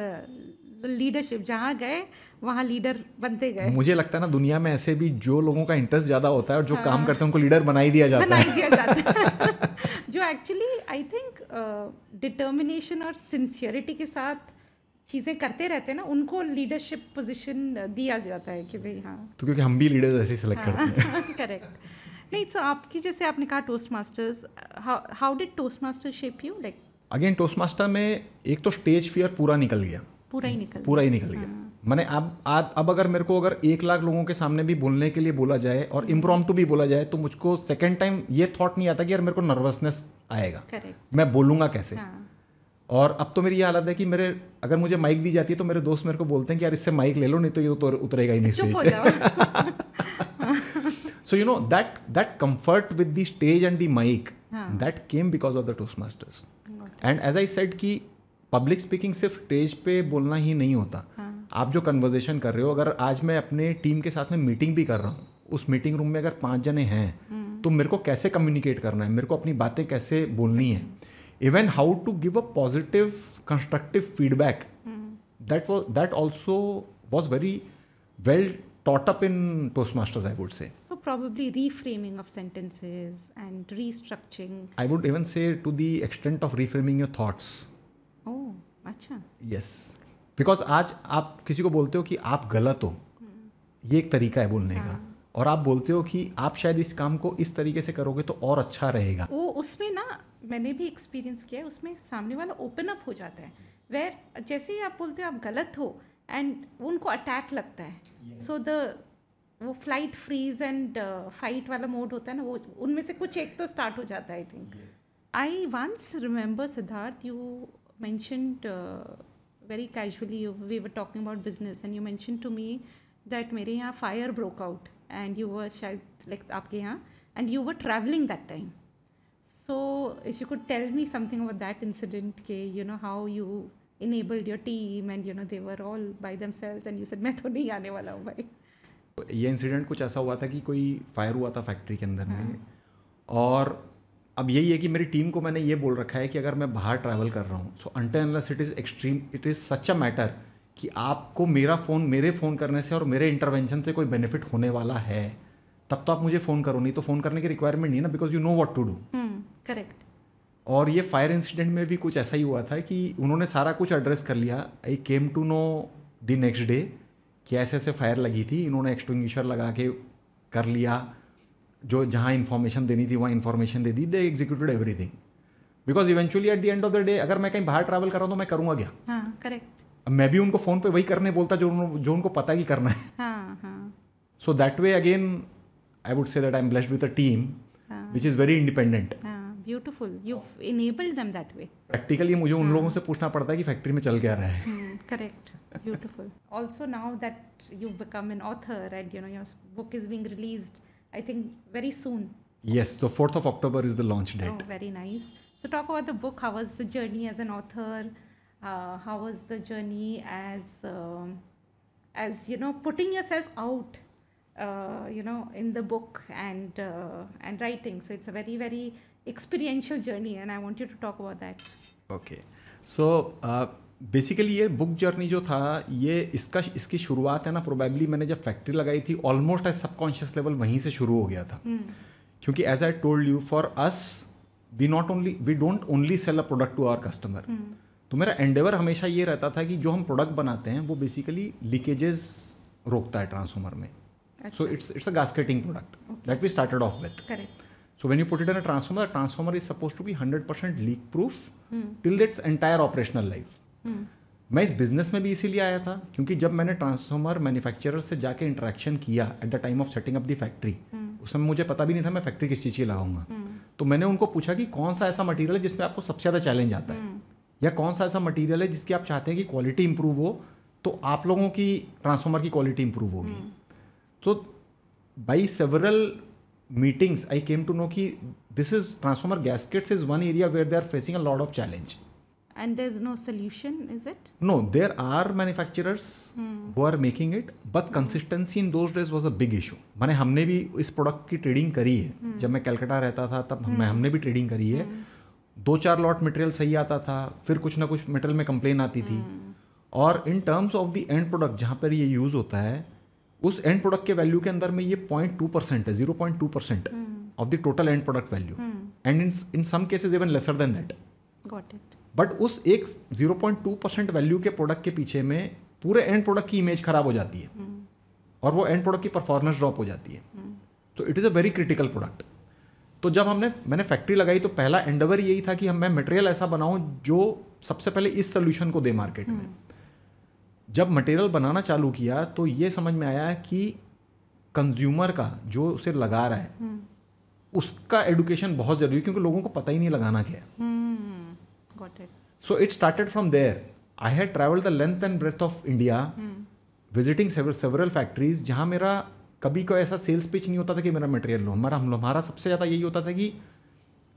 leadership, जहाँ गए वहाँ leader बनते गए। मुझे लगता है ना दुनिया में ऐसे भी जो लोगों का इंटरेस्ट ज़्यादा होता है और जो काम करते हैं उनको लीडर बना ही दिया जाता है। जो एक्चुअली आई थिंक डिटर्मिनेशन और सिंसियरिटी के साथ चीज़ें करते रहते हैं ना, उनको लीडरशिप पोजीशन दिया जाता है कि भाई हाँ। तो क्योंकि हम भी लीडर्स ऐसे सेलेक्ट करते हैं। करेक्ट। नहीं, सो आपकी जैसे आपने कहा toast masters, how did toast master shape you? Like again toast master में एक तो स्टेज फियर पूरा निकल गया, पूरा ही निकल गया। मैंने अब अगर मेरे को अगर 1 लाख लोगों के सामने भी बोलने के लिए बोला जाए और इम्प्रॉम्प्टू भी बोला जाए, तो मुझको सेकेंड टाइम ये थॉट नहीं आता कि यार मेरे को नर्वसनेस आएगा, मैं बोलूँगा कैसे। और अब तो मेरी ये हालत है कि अगर मुझे माइक दी जाती है तो मेरे दोस्त मेरे को बोलते हैं कि यार इससे माइक ले लो, नहीं तो ये तो उतरेगा ही नहीं स्टेज से। So you know that comfort with the stage and the mic, that came because of the Toastmasters. And as I said कि पब्लिक स्पीकिंग सिर्फ स्टेज पे बोलना ही नहीं होता। आप जो कन्वर्जेशन कर रहे हो, अगर आज मैं अपने टीम के साथ में मीटिंग भी कर रहा हूँ, उस मीटिंग रूम में अगर 5 जने हैं तो मेरे को कैसे कम्युनिकेट करना है, मेरे को अपनी बातें कैसे बोलनी है, even how to give a positive constructive feedback, that also was very well taught up in Toastmasters, I would say. So probably reframing of sentences and restructuring. I would even say to the extent of reframing your thoughts. Oh, अच्छा. Yes. Because आज आप किसी को बोलते हो कि आप गलत हो, ये एक तरीका है बोलने का, और आप बोलते हो कि आप शायद इस काम को इस तरीके से करोगे तो और अच्छा रहेगा। वो उसमें ना मैंने भी एक्सपीरियंस किया है, उसमें सामने वाला ओपन अप हो जाता है, वेर जैसे ही आप बोलते हो आप गलत हो एंड उनको अटैक लगता है। सो वो फ्लाइट फ्रीज एंड फाइट वाला मोड होता है ना, वो उनमें से कुछ एक तो स्टार्ट हो जाता है। I think I once remember Siddharth, you mentioned very casually, we were talking about business and you mentioned to me that मेरे यहाँ fire broke out and you were शायद लाइक आपके यहाँ, and you were travelling that time. So if you could tell me something about that incident के you know how you enabled your team and you know they were all by themselves and you said मैं तो नहीं आने वाला हूँ भाई। ये incident कुछ ऐसा हुआ था कि कोई फायर हुआ था फैक्ट्री के अंदर में, और अब यही है कि मेरी टीम को मैंने ये बोल रखा है कि अगर मैं बाहर ट्रैवल कर रहा हूँ, सो until unless it is extreme, it is such a matter कि आपको मेरे फ़ोन करने से और मेरे इंटरवेंशन से कोई बेनिफिट होने वाला है, तब तो आप मुझे फ़ोन करो, नहीं तो फ़ोन करने की रिक्वायरमेंट नहीं है ना, because you know what to do. Correct. और ये फायर इंसिडेंट में भी कुछ ऐसा ही हुआ था कि उन्होंने सारा कुछ एड्रेस कर लिया। I came to know the next day कि ऐसे ऐसे फायर लगी थी, इन्होंने एक्सटिंग्विशर लगा के कर लिया, जो जहाँ इन्फॉर्मेशन देनी थी वहाँ information they the, they executed everything. Because eventually at the end of the day अगर मैं कहीं बाहर ट्रैवल कर रहा हूँ तो मैं करूँगा क्या? हाँ, करेक्ट। अब मैं भी उनको फ़ोन पे वही करने बोलता जो उनको पता है कि करना है। हाँ, हाँ, so that way again I would say that I am blessed with a team which is very independent. Beautiful, you enabled them that way. Practically मुझे उन लोगों से पूछना पड़ता है कि फैक्ट्री में चल क्या रहा है। Correct. Beautiful. Also, now that you've become an author and your book is being released, I think very soon. Yes, the 4th of October is the launch date. Oh, very nice. So talk about the book. How was the journey as an author? How was the journey as putting yourself out, in the book and writing? So it's a very, very experiential journey, and I want you to talk about that. Okay. So basically ये book journey जो था, ये इसकी शुरुआत है ना, probably मैंने जब फैक्ट्री लगाई थी ऑलमोस्ट एज सबकॉन्शियस लेवल वहीं से शुरू हो गया था। क्योंकि as I told you, for us we don't only sell a product to our customer. तो मेरा एंडेवर हमेशा ये रहता था कि जो हम प्रोडक्ट बनाते हैं वो बेसिकली लीकेजेस रोकता है ट्रांसफॉर्मर में। So it's a gasketing product that we started off with. Correct. So when you put it in a transformer, the transformer is supposed to be 100% leak proof till its entire operational life. मैं इस business में भी इसीलिए आया था क्योंकि जब मैंने ट्रांसफॉर्मर मैन्युफैक्चरर से जाके इंटरेक्शन किया at the time of setting up the factory, उस समय मुझे पता भी नहीं था मैं फैक्ट्री किस चीज़ की लगाऊंगा। तो मैंने उनको पूछा कि कौन सा ऐसा मटेरियल है जिसमें आपको सबसे ज़्यादा चैलेंज आता है, या कौन सा ऐसा मटेरियल है जिसकी आप चाहते हैं कि क्वालिटी इंप्रूव हो, तो आप लोगों की ट्रांसफॉर्मर की क्वालिटी इंप्रूव होगी। तो by several meetings I came to know कि this is transformer gaskets is one area where they are facing a lot of challenge. And there's no solution, is it? No, there are manufacturers who are making it, but consistency in those days was a big issue. माने हमने भी इस product की trading करी है, जब मैं कलकत्ता रहता था तब हमने भी ट्रेडिंग करी है। 2-4 लॉट मटेरियल सही आता था, फिर कुछ ना कुछ मटेरियल में कंप्लेन आती थी। और in terms of the end product जहाँ पर ये यूज़ होता है, उस एंड प्रोडक्ट के वैल्यू के अंदर में ये 0.2% है, 0.2% of the total end product value, and in some cases even lesser than that. Got it. But उस एक 0.2% वैल्यू के प्रोडक्ट के पीछे में पूरे एंड प्रोडक्ट की इमेज खराब हो जाती है और वो एंड प्रोडक्ट की परफॉर्मेंस ड्रॉप हो जाती है। तो it is a very critical product. तो जब मैंने फैक्ट्री लगाई तो पहला एंडेवर यही था कि मैं मटेरियल ऐसा बनाऊं जो सबसे पहले इस सोल्यूशन को दे मार्केट में। जब मटेरियल बनाना चालू किया तो ये समझ में आया कि कंज्यूमर का जो उसे लगा रहा है उसका एडुकेशन बहुत जरूरी है, क्योंकि लोगों को पता ही नहीं लगाना क्या है। Got it. So it started from there. I had traveled the length and breadth of India, visiting several factories, जहाँ मेरा कभी कोई ऐसा सेल्स पिच नहीं होता था कि मेरा मटेरियल लो। हमारा सबसे ज़्यादा यही होता था कि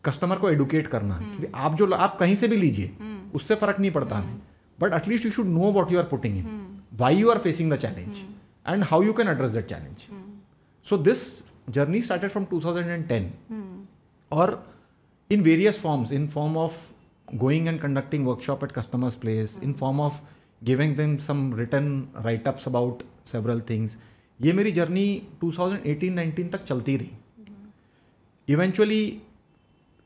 कस्टमर को एडुकेट करना कि आप कहीं से भी लीजिए, उससे फ़र्क नहीं पड़ता हमें, but at least you should know what you are putting in, why you are facing the challenge and how you can address that challenge. So this journey started from 2010 और in various forms, in form of going and conducting workshop at customers' place, in form of giving them some written write-ups about several things. ये मेरी journey 2018-19 तक चलती रही। Eventually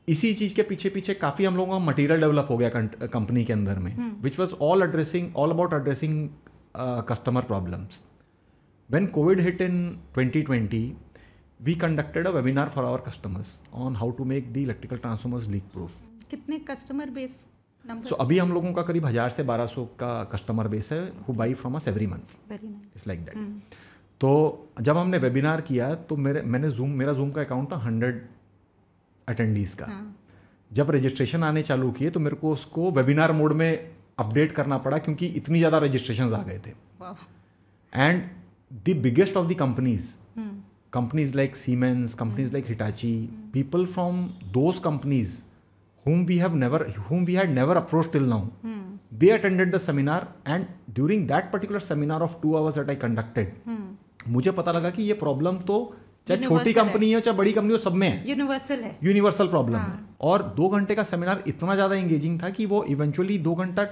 इसी चीज़ के पीछे पीछे काफ़ी हम लोगों का मटेरियल डेवलप हो गया कंपनी के अंदर में, which was all about addressing customer problems. When COVID hit in 2020, we conducted a webinar for our customers on how to make the electrical transformers leak proof. कितने कस्टमर बेस नंबर? So अभी हम लोगों का करीब 1000 से 1200 का customer base है who buy from us every month. Very nice. It's like that. तो जब हमने वेबिनार किया तो मेरा जूम का अकाउंट था 100 अटेंडीज़ का। जब रजिस्ट्रेशन आने चालू किए तो मेरे को उसको वेबिनार मोड में अपडेट करना पड़ा क्योंकि इतनी ज़्यादा रजिस्ट्रेशन आ गए थे। And the biggest of the companies like Siemens, companies like Hitachi, people from those companies whom we had never approached till now, they attended the seminar, and during that particular seminar of 2 hours that I conducted, मुझे पता लगा कि ये problem तो चाहे छोटी company हो चाहे बड़ी कंपनी हो, सब में है, यूनिवर्सल प्रॉब्लम है। और 2 घंटे का सेमिनार इतना ज़्यादा एंगेजिंग था कि वो इवेंचुअली 2 घंटा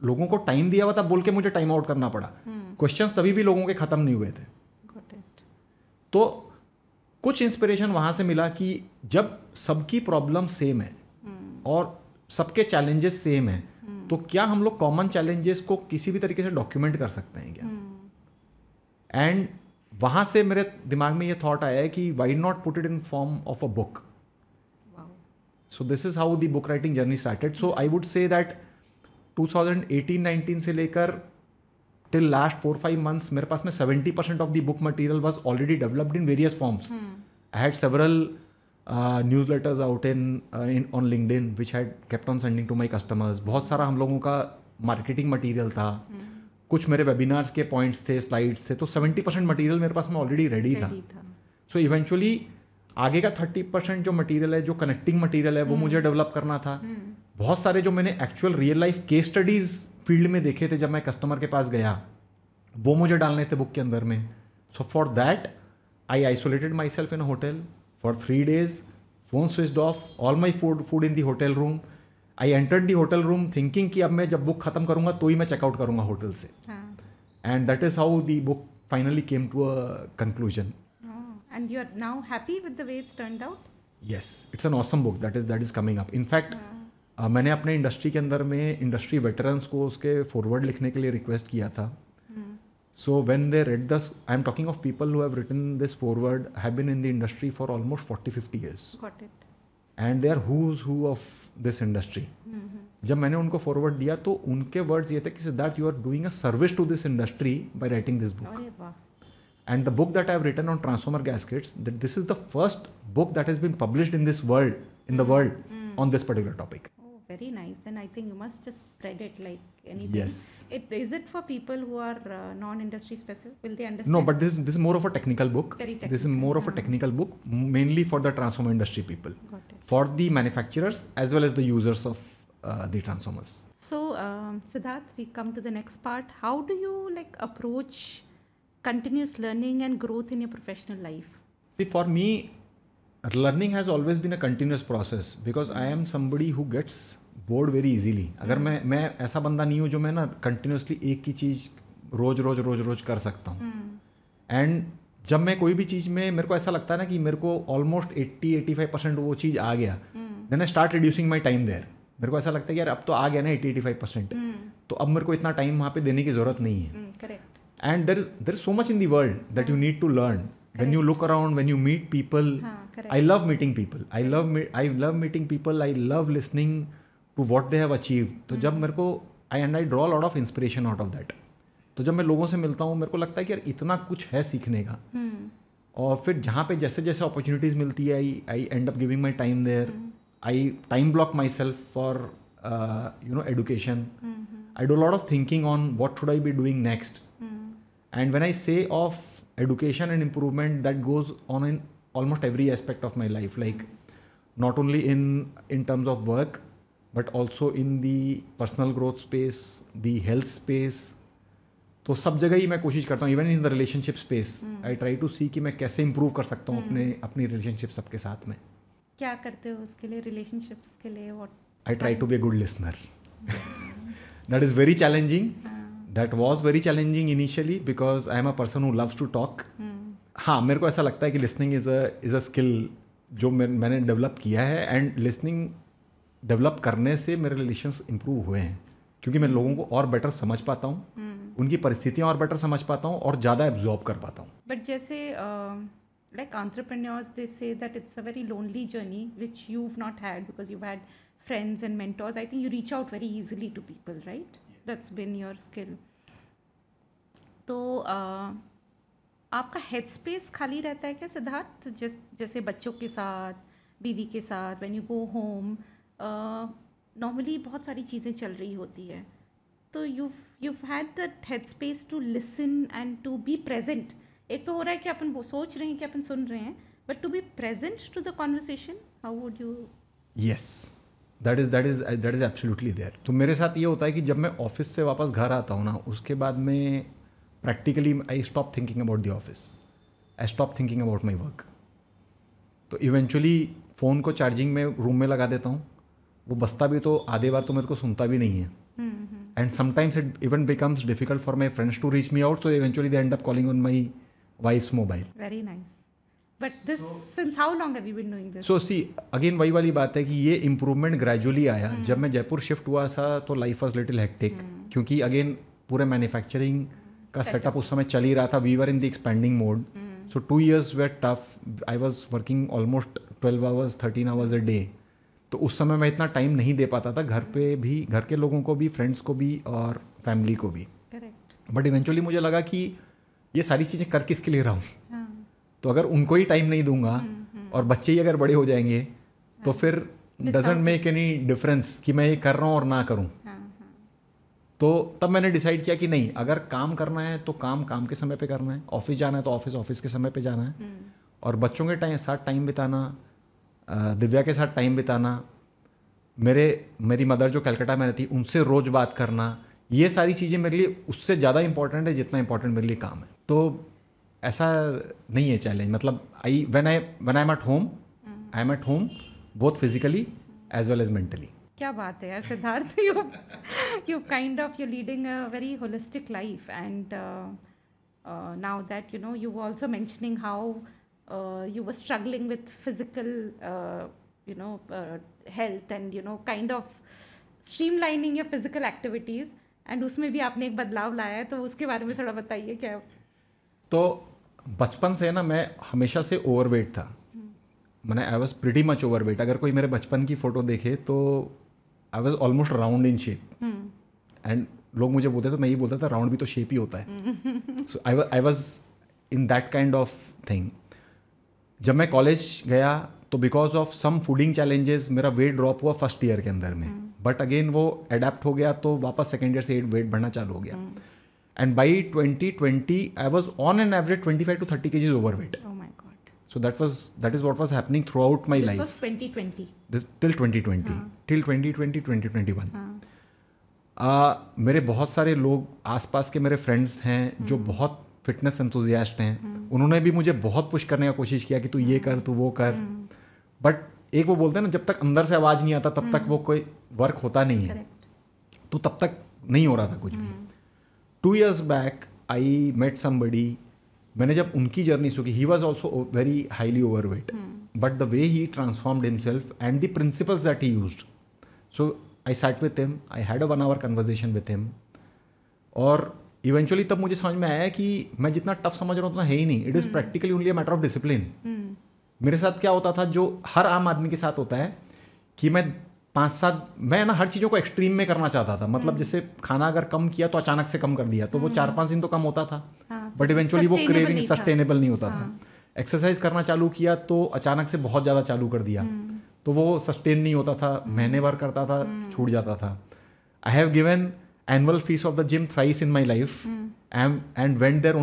लोगों को टाइम दिया हुआ था बोल के मुझे टाइम आउट करना पड़ा. क्वेश्चन सभी भी लोगों के ख़त्म नहीं हुए थे. तो कुछ इंस्पिरेशन वहाँ से मिला कि जब सबकी प्रॉब्लम सेम है और सबके चैलेंजेस सेम है, तो क्या हम लोग कॉमन चैलेंजेस को किसी भी तरीके से डॉक्यूमेंट कर सकते हैं क्या. एंड वहाँ से मेरे दिमाग में ये थॉट आया है कि why not put it in form of a book. So this is how the book writing journey started. So I would say that 2018-19 से लेकर टिल लास्ट 4-5 months मेरे पास में 70% of the book material was already developed in various forms. I had several newsletters out in on LinkedIn which had kept on sending to my customers. बहुत सारा हम लोगों का marketing material था. कुछ मेरे वेबिनार्स के पॉइंट्स थे, स्लाइड्स थे. तो 70% मटेरियल मेरे पास में ऑलरेडी रेडी था. सो इवेंचुअली आगे का 30% जो मटेरियल है, जो कनेक्टिंग मटेरियल है, वो मुझे डेवलप करना था. बहुत सारे जो मैंने actual real life case studies field में देखे थे जब मैं कस्टमर के पास गया, वो मुझे डालने थे बुक के अंदर में. So for that I isolated my self in a hotel for 3 days, phone switched off, all my food in the hotel room. I entered the hotel room thinking कि अब मैं जब बुक खत्म करूँगा तो ही मैं चेकआउट करूँगा होटल से. And that is how the book finally came to a conclusion. And you are now happy with the way it's turned out? Yes, it's an awesome book that is coming up. In fact, मैंने अपने industry के अंदर में industry veterans को उसके forward लिखने के लिए रिक्वेस्ट किया था. So when they read this, I'm talking of people who have written this forward, have been in the industry for almost 40-50 years. Got it. And they are who's who of this industry. जब मैंने उनको forward दिया तो उनके words ये थे कि Siddharth, you are doing a service to this industry by writing this book. अरे वाह. And the book that I have written on transformer gaskets, that this is the first book that has been published in this world, in the world, on this particular topic. Very nice. Then I think you must just spread it like anything. Yes. Is it for people who are non-industry specific? Will they understand? No, but this is more of a technical book. Very technical. This is more of a technical book, mainly for the transformer industry people. Got it. For the manufacturers as well as the users of the transformers. So, Siddharth, we come to the next part. How do you approach continuous learning and growth in your professional life? See, for me, learning has always been a continuous process because I am somebody who gets bored very easily. अगर मैं ऐसा बंदा नहीं हूँ जो मैं ना continuously एक ही चीज़ रोज कर सकता हूँ. एंड जब मैं कोई भी चीज़ में मेरे को ऐसा लगता है ना कि मेरे को ऑलमोस्ट 80-85% वो चीज़ आ गया, then I start reducing my time there. मेरे को ऐसा लगता है कि यार अब तो आ गया ना 80-85%, तो अब मेरे को इतना टाइम वहाँ पे देने की ज़रूरत नहीं है. And there is so much in the world that you need to learn. When you look around, when you meet people, I love meeting people. I love meeting people. I love listening to what they have achieved. तो जब मेरे को I draw a lot of inspiration out of that. तो जब मैं लोगों से मिलता हूँ मेरे को लगता है कि यार इतना कुछ है सीखने का. और फिर जहाँ पे जैसे जैसे अपॉर्चुनिटीज़ मिलती है I end up giving my time there. I time block myself for education. I do a lot of thinking on what should I be doing next. And when I say of education and improvement, that goes on in almost every aspect of my life, like not only in terms of work but also in the personal growth space, the health space. तो सब जगह ही मैं कोशिश करता हूँ. Even in the relationship space I try to see कि मैं कैसे इम्प्रूव कर सकता हूँ अपनी रिलेशनशिप सबके साथ में. क्या करते हो उसके लिए, रिलेशनशिप्स के लिए? What I try to be a good listener. That is very challenging. That was very challenging initially because I am a person who loves to talk. हाँ, मेरे को ऐसा लगता है कि listening is a skill जो मैंने डेवलप किया है. एंड listening डेवलप करने से मेरे रिलेशंस इम्प्रूव हुए हैं क्योंकि मैं लोगों को और बेटर समझ पाता हूँ, उनकी परिस्थितियाँ और बेटर समझ पाता हूँ और ज़्यादा एब्जॉर्ब कर पाता हूँ. बट जैसे like entrepreneurs, they say that it's a very lonely journey which you've not had because you've had friends and mentors. I think you reach out very easily to people, right? That's been your skill. तो आपका head space खाली रहता है क्या सिद्धार्थ? जैसे बच्चों के साथ, बीवी के साथ, when you go home, normally बहुत सारी चीज़ें चल रही होती है, तो you've had that head space to listen and to be present. एक तो हो रहा है कि अपन वो सोच रहे हैं कि अपन सुन रहे हैं, but to be present to the conversation, how would you? Yes. That is absolutely there. तो मेरे साथ ये होता है कि जब मैं ऑफिस से वापस घर आता हूँ ना, उसके बाद में practically I stop thinking about the office. I stop thinking about my work. तो इवेंचुअली फ़ोन को चार्जिंग में रूम में लगा देता हूँ. वो बजता भी तो आधे बार तो मेरे को सुनता भी नहीं है. And sometimes it even becomes difficult for my friends to reach me out, so eventually they end up calling on my wife's mobile. Very nice. But this, since how long have you been doing this? So see, again वही वाली बात है कि ये improvement gradually आया. जब मैं Jaipur shift हुआ था तो लाइफ वॉज लिटिल हेक्टिक, क्योंकि अगेन पूरे मैन्युफैक्चरिंग का सेटअप उस समय चल ही रहा था. We were in the expanding mode. So 2 years were tough. I was working almost 12 hours 13 hours a day. तो उस समय मैं इतना टाइम नहीं दे पाता था घर पे भी, घर के लोगों को भी, फ्रेंड्स को भी और फैमिली को भी. करेक्ट. बट इवेंचुअली मुझे लगा कि ये सारी चीज़ें कर किसके लिए रहा हूँ. तो अगर उनको ही टाइम नहीं दूंगा और बच्चे ही अगर बड़े हो जाएंगे तो फिर डजेंट मेक एनी डिफरेंस कि मैं ये कर रहा हूँ और ना करूँ. तो तब मैंने डिसाइड किया कि नहीं, अगर काम करना है तो काम के समय पे करना है, ऑफिस जाना है तो ऑफिस के समय पे जाना है, और बच्चों के साथ टाइम बिताना, दिव्या के साथ टाइम बिताना, मेरी मदर जो कलकत्ता में रहती उनसे रोज़ बात करना, ये सारी चीज़ें मेरे लिए उससे ज़्यादा इंपॉर्टेंट है जितना इंपॉर्टेंट मेरे लिए काम है. तो ऐसा नहीं है चैलेंज. मतलब when I am at home, I am at home both physically as well as mentally. क्या बात है यार Siddharth. you kind of you're leading a very holistic life, and now that you were also mentioning how you were struggling with physical health and kind of streamlining your physical activities, and उसमें भी आपने एक बदलाव लाया है, तो उसके बारे में थोड़ा बताइए. क्या तो बचपन से ना मैं हमेशा से ओवरवेट था. मैंने I was pretty much overweight. अगर कोई मेरे बचपन की फ़ोटो देखे तो I was almost round in shape. And लोग मुझे बोलते तो मैं ही बोलता था राउंड भी तो शेप ही होता है. So I was in that kind of thing. जब मैं कॉलेज गया तो because of some fooding challenges मेरा वेट ड्रॉप हुआ फर्स्ट ईयर के अंदर में. बट अगेन वो अडेप्ट हो गया तो वापस सेकेंड ईयर से वेट बढ़ना चालू हो गया. And by 2020, I was on an average 25 to 30 kgs overweight. Oh my God. So that is what was happening throughout my life. This was 2020. Till 2020. Till 2020, 2021. मेरे बहुत सारे लोग आसपास के मेरे फ्रेंड्स हैं जो बहुत फिटनेस एंथुजियास्ट हैं. उन्होंने भी मुझे बहुत पुश करने का कोशिश किया कि तू ये कर, तू वो कर. बट एक वो बोलते हैं ना, जब तक अंदर से आवाज़ नहीं आता तब तक वो कोई वर्क होता नहीं है. तो तब तक नहीं हो रहा था कुछ भी. 2 years back, I met somebody. मैंने जब उनकी जर्नी सुनी, he was also very highly overweight, but the way he transformed himself and the principles that he used. So I sat with him, I had a 1 hour conversation with him, और eventually तब मुझे समझ में आया कि मैं जितना tough समझ रहा हूँ उतना है ही नहीं. It is practically only a matter of discipline. मेरे साथ क्या होता था जो हर आम आदमी के साथ होता है कि मैं 5-7 मैं ना हर चीज़ों को एक्सट्रीम में करना चाहता था. मतलब जैसे खाना अगर कम किया तो अचानक से कम कर दिया तो वो 4-5 दिन तो कम होता था, बट इवेंचुअली वो क्रेविंग सस्टेनेबल नहीं होता था. एक्सरसाइज करना चालू किया तो अचानक से बहुत ज़्यादा चालू कर दिया तो वो सस्टेन नहीं होता था. महीने भर करता था, छूट जाता था. I have given annual fees of the gym thrice in my life and went there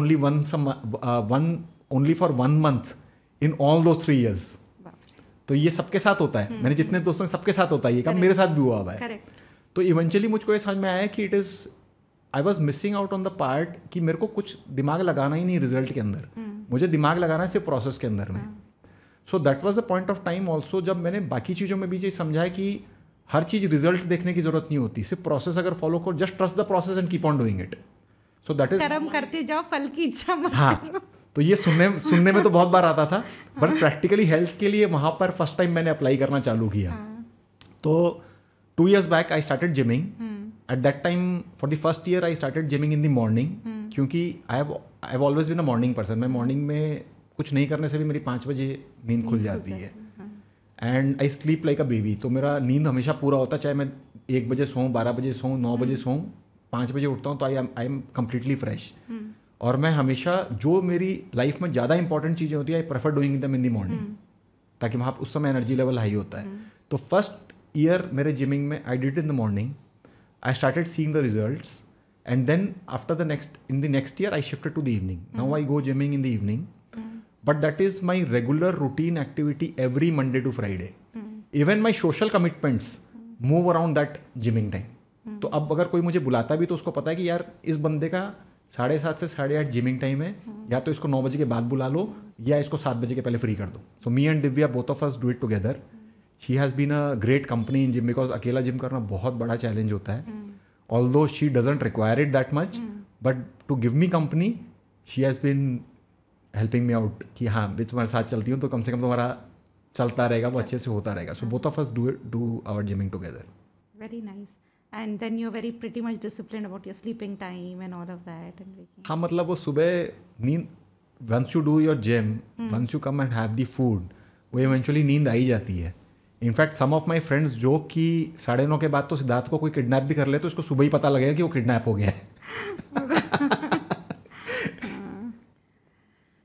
only for 1 month in all दो 3 years. तो ये सबके साथ होता है. मैंने जितने दोस्तों सबके साथ होता है, ये काम मेरे साथ भी हुआ हुआ है. तो इवेंचुअली मुझको ये समझ में आया कि I was missing out on the part कि मेरे को कुछ दिमाग लगाना ही नहीं रिजल्ट के अंदर. मुझे दिमाग लगाना है सिर्फ प्रोसेस के अंदर में. So that was the point of time also जब मैंने बाकी चीज़ों में भी ये समझा कि हर चीज़ रिजल्ट देखने की जरूरत नहीं होती, सिर्फ प्रोसेस अगर फॉलो करो, just trust the process and keep on doing it. So that is कर्म करते जाओ, फल की इच्छा मत करो. तो ये सुनने में तो बहुत बार आता था, बट प्रैक्टिकली हेल्थ के लिए वहाँ पर फर्स्ट टाइम मैंने अप्लाई करना चालू किया. तो 2 years back I started gymming. At that time for the first year I started gymming in the morning, क्योंकि I have always been a morning person. मैं मॉर्निंग में कुछ नहीं करने से भी मेरी 5 बजे नींद खुल जाती है. And I sleep like a baby. तो मेरा नींद हमेशा पूरा होता है, चाहे मैं 1 बजे सोऊं, 12 बजे सोऊं, 9 बजे सोऊं, 5 बजे उठता हूँ तो आई एम कम्प्लीटली फ्रेश. और मैं हमेशा जो मेरी लाइफ में ज़्यादा इंपॉर्टेंट चीज़ें होती है आई प्रेफर डूइंग दम इन द मॉर्निंग, ताकि वहाँ उस समय एनर्जी लेवल हाई होता है. तो फर्स्ट ईयर मेरे जिमिंग में I did in the morning. I started seeing the results and then after in the next year I shifted to the evening. Now I go gymming in the evening, but that is my regular routine activity every Monday to Friday. Even my social commitments move around that gymming time. तो अब अगर कोई मुझे बुलाता भी तो उसको पता है कि यार इस बंदे का 7:30 से 8:30 जिमिंग टाइम है, या तो इसको 9 बजे के बाद बुला लो या इसको 7 बजे के पहले फ्री कर दो. So me and Divya both of us do it together. She has been a great company in gym, because अकेला जिम करना बहुत बड़ा चैलेंज होता है. although she doesn't require it that much, but to give me company, she has been helping me out कि हाँ भी तुम्हारे साथ चलती हूँ तो कम से कम तुम्हारा चलता रहेगा, वो अच्छे से होता रहेगा. So both of us do our gymming together. Very nice. And then you're very pretty much disciplined about your sleeping time and all of that and waking. हाँ मतलब वो सुबह नींद, once you do your gym, once you come and have the food, वो eventually नींद आ ही जाती है. In fact some of my friends जो कि 9:30 के बाद तो सिद्धार्थ को कोई किडनैप भी कर ले तो उसको सुबह ही पता लगेगा कि वो किडनैप हो गया है.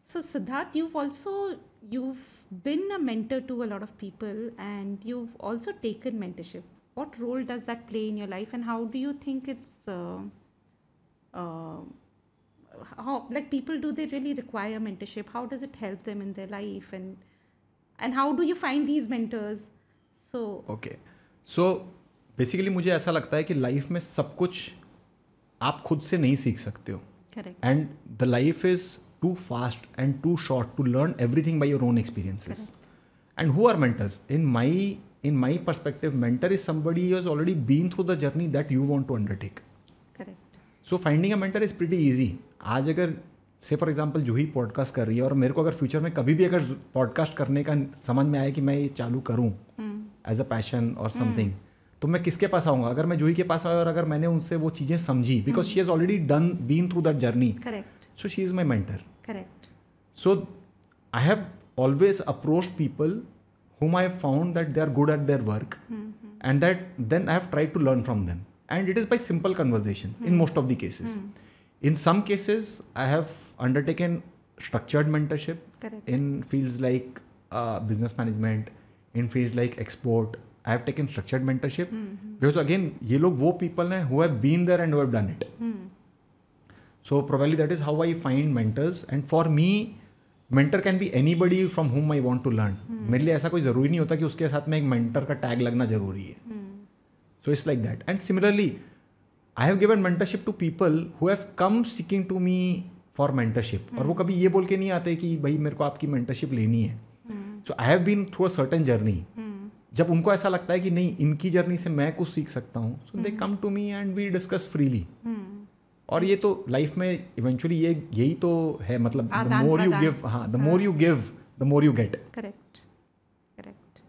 So Siddharth, you've been a mentor to a lot of people and you've also taken mentorship. What role does that play in your life and how do you think it's how, like, people, do they really require mentorship? How does it help them in their life and how do you find these mentors? So okay, so basically मुझे ऐसा लगता है कि life में सब कुछ आप खुद से नहीं सीख सकते हो. correct. And the life is too fast and too short to learn everything by your own experiences. Correct. And who are mentors? In my perspective, mentor is somebody who has already been through the journey that you want to undertake. Correct. So finding a mentor is pretty easy. आज अगर से for example Juhi podcast कर रही है और मेरे को अगर फ्यूचर में कभी भी अगर पॉडकास्ट करने का समझ में आया कि मैं ये चालू करूँ एज अ पैशन और समथिंग, तो मैं किसके पास आऊँगा? अगर मैं जूही के पास आया और अगर मैंने उनसे वो चीज़ें समझी, because she has already been through that journey. Correct. So she is my mentor. Correct. So I have always approached people whom I have found that they are good at their work, and that then I have tried to learn from them. And it is by simple conversations in most of the cases. In some cases, I have undertaken structured mentorship. Correct. In fields like business management, in fields like export. I have taken structured mentorship because again, ये लोग वो people हैं who have been there and who have done it. So probably that is how I find mentors. And for me, mentor can be anybody from whom I want to learn. मेरे लिए ऐसा कोई ज़रूरी नहीं होता कि उसके साथ में एक mentor का tag लगना ज़रूरी है. So it's like that. And similarly, I have given mentorship to people who have come seeking to me for mentorship. और वो कभी ये बोल के नहीं आते कि भाई मेरे को आपकी mentorship लेनी है. So I have been through a certain journey. जब उनको ऐसा लगता है कि नहीं इनकी जर्नी से मैं कुछ सीख सकता हूँ, so they come to me and we discuss freely. और ये तो लाइफ में इवेंचुअली यही तो है, मतलब द मोर यू गिव, हाँ, the more you give the more you get. Correct. Correct.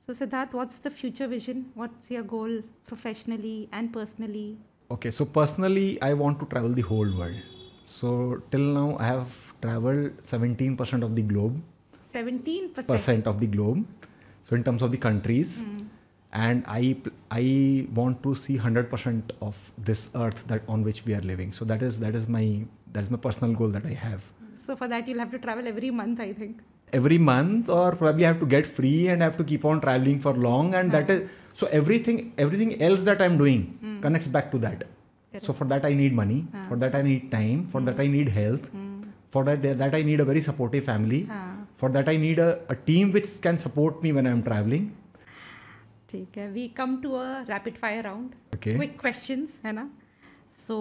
So Siddharth, what's the future vision? What's your goal professionally and personally? Okay, so personally I want to travel the whole world. So till now I have traveled 17% of the globe. 17%? Of the globe. So in terms of the countries. And I want to see 100% of this earth that on which we are living. So that is my personal goal that I have. So for that you'll have to travel every month, I think. Every month, or probably I have to get free and I have to keep on traveling for long, and that is so everything else that I'm doing connects back to that. Correct. So for that I need money, for that I need time, for that I need health, for that I need a very supportive family, for that I need a team which can support me when I'm traveling. ठीक है, we come to a rapid fire round. Okay. Quick questions, है ना? So,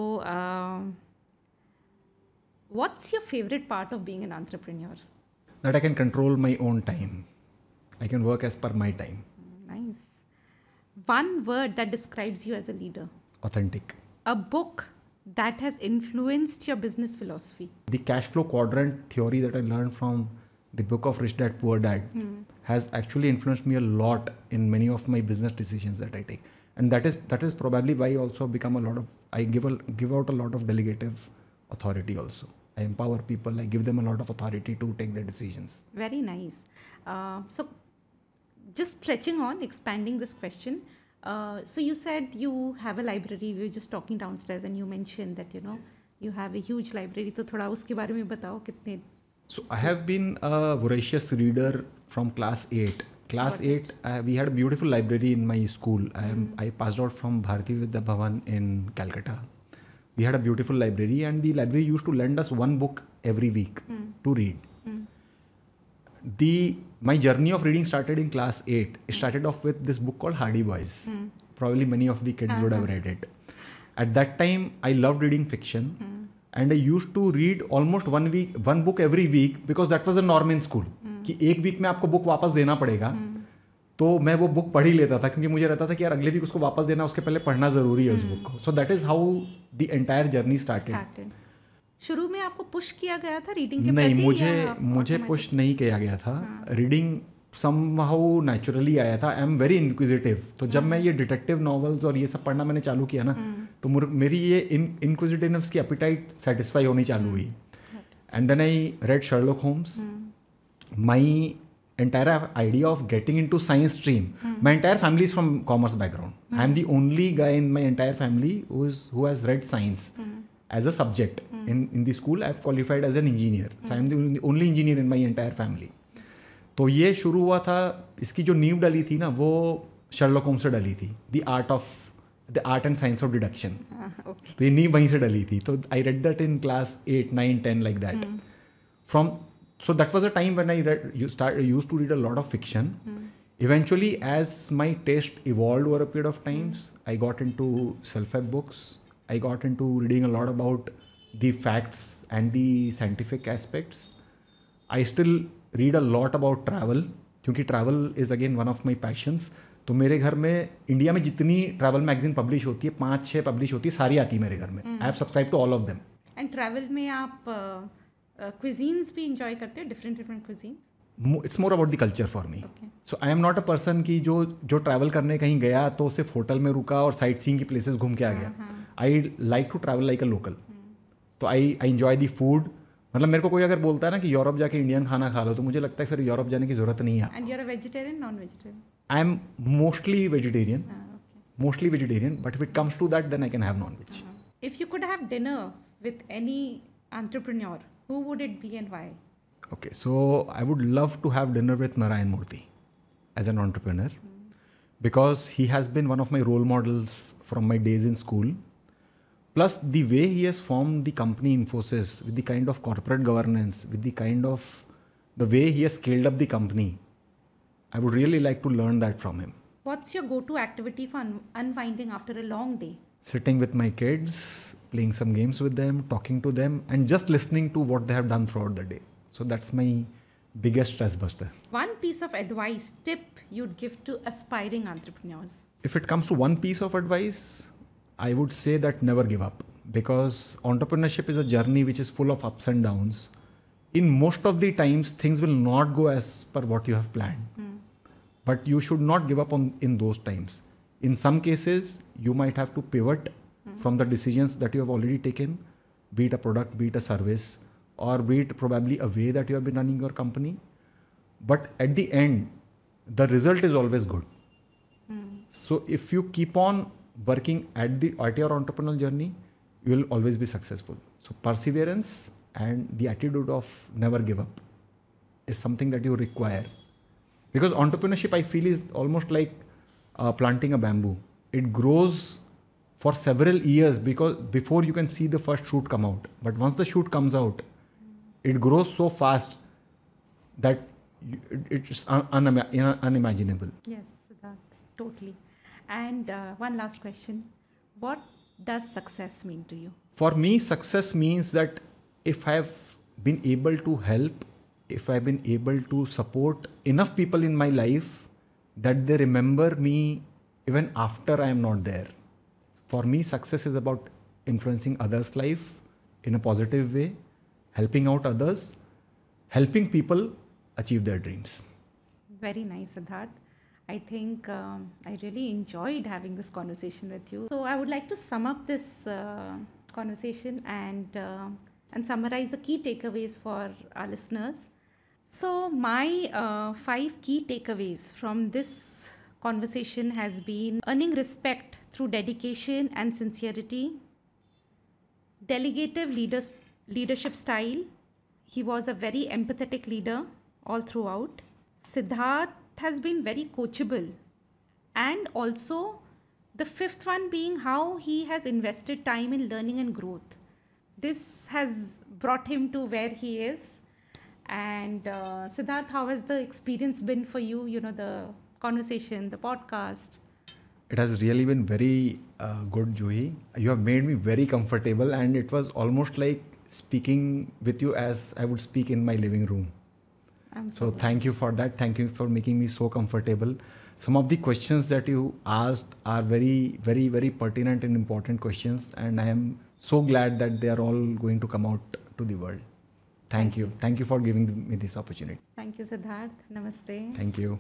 what's your favorite part of being an entrepreneur? That I can control my own time. I can work as per my time. Nice. One word that describes you as a leader. Authentic. A book that has influenced your business philosophy. The cash flow quadrant theory that I learned from the book of Rich Dad Poor Dad has actually influenced me a lot in many of my business decisions that I take, and that is probably why I also become I give out a lot of delegative authority also. I empower people. I give them a lot of authority to take their decisions. Very nice. So just stretching on, expanding this question. So you said you have a library. We were just talking downstairs and you mentioned that, you have a huge library. तो थोड़ा उसके बारे में बताओ कितने. So I have been a voracious reader from class 8. Class 8, we had a beautiful library in my school. I passed out from Bharati Vidya Bhavan in Calcutta. We had a beautiful library, and the library used to lend us one book every week to read. My journey of reading started in class 8. It started off with this book called Hardy Boys. Probably many of the kids would have read it. At that time, I loved reading fiction. And I used to read almost one book every week, because that was a norm in school. कि एक week में आपको book वापस देना पड़ेगा. तो मैं वो बुक पढ़ ही लेता था, क्योंकि मुझे रहता था कि यार अगले वीक उसको वापस देना, उसके पहले पढ़ना ज़रूरी है उस बुक को. So that is how the entire journey started. शुरू में आपको पुश किया गया था रीडिंग के नहीं, प्रति? मुझे पुश नहीं किया गया था. रीडिंग somehow naturally आया था. I am very inquisitive. तो जब मैं ये डिटेक्टिव नॉवेल्स और ये सब पढ़ना मैंने चालू किया ना, तो मेरी ये इंक्विजिटिवनेस की एपिटाइट सेटिस्फाई होनी चालू हुई. And then I read Sherlock Holmes. My entire idea of getting into science stream, my entire family is from commerce background. I am the only guy in my entire family who has read science as a subject. In the school I have qualified as an engineer, so I am the only engineer in my entire family. तो ये शुरू हुआ था, इसकी जो नींव डली थी ना वो शर्लॉक होम्स से डली थी. The art and science of deduction. तो ये नींव वहीं से डली थी. तो I read that in class 8, 9, 10 like that. So that was a time when I used to read a lot of fiction. Eventually, as my taste evolved over a period of times, I got into self-help books. I got into reading a lot about the facts and the scientific aspects. I still read a lot about travel, क्योंकि travel is again one of my passions. तो मेरे घर में India में जितनी travel magazine publish होती है, 5-6 publish होती है, सारी आती है मेरे घर में. I have subscribe to all of them. And travel में आप cuisines भी enjoy करते हो? different cuisines? It's more about the culture for me. So I am not a person की जो ट्रैवल करने कहीं गया तो सिर्फ होटल में रुका और साइट सीइंग की प्लेसेस घूम के आ गया. I like to travel like a local. तो आई एंजॉय द फूड. मतलब मेरे को कोई अगर बोलता है ना कि यूरोप जाके इंडियन खाना खा लो, तो मुझे लगता है फिर यूरोप जाने की जरूरत नहीं है. And you are a vegetarian, non vegetarian? I am mostly vegetarian, but if it comes to that then I can have non veg. If you could have dinner with any entrepreneur, who would it be and why? Okay, so I would love to have dinner with Narayan Murthy as an entrepreneur, because he has been one of my role models from my days in school. Plus the way he has formed the company Infosys, with the kind of corporate governance, with the way he has scaled up the company, I would really like to learn that from him. What's your go-to activity for unwinding after a long day? Sitting with my kids, playing some games with them, talking to them, and just listening to what they have done throughout the day. So that's my biggest stress buster. One piece of advice, tip you'd give to aspiring entrepreneurs? If it comes to one piece of advice, I would say that never give up, because entrepreneurship is a journey which is full of ups and downs. In most of the times, things will not go as per what you have planned. But you should not give up in those times. In some cases, you might have to pivot from the decisions that you have already taken, be it a product, be it a service, or be it probably a way that you have been running your company. But at the end, the result is always good. So if you keep on working at your entrepreneurial journey, you will always be successful. So perseverance and the attitude of never give up is something that you require. Because entrepreneurship, I feel, is almost like planting a bamboo. It grows for several years before you can see the first shoot come out. But once the shoot comes out, it grows so fast that it's unimaginable. Yes, Siddharth, totally. And one last question. What does success mean to you? For me, success means that if I have been able to help, if I've been able to support enough people in my life that they remember me even after I am not there. For me, success is about influencing others' life in a positive way, helping out others, helping people achieve their dreams. Very nice, Siddharth. I think I really enjoyed having this conversation with you. So I would like to sum up this conversation and summarize the key takeaways for our listeners. So my 5 key takeaways from this conversation has been earning respect through dedication and sincerity, delegative leadership style. He was a very empathetic leader all throughout. Siddharth has been very coachable, and also the 5th one being how he has invested time in learning and growth. This has brought him to where he is. And Siddharth, how has the experience been for you? You know, the conversation, the podcast. It has really been very good, Juhi. You have made me very comfortable, and it was almost like speaking with you as I would speak in my living room. So thank you for that. Thank you for making me so comfortable. Some of the questions that you asked are very, very, very pertinent and important questions, and I am so glad that they are all going to come out to the world. Thank you. Thank you for giving me this opportunity. Thank you, Siddharth. Namaste. Thank you.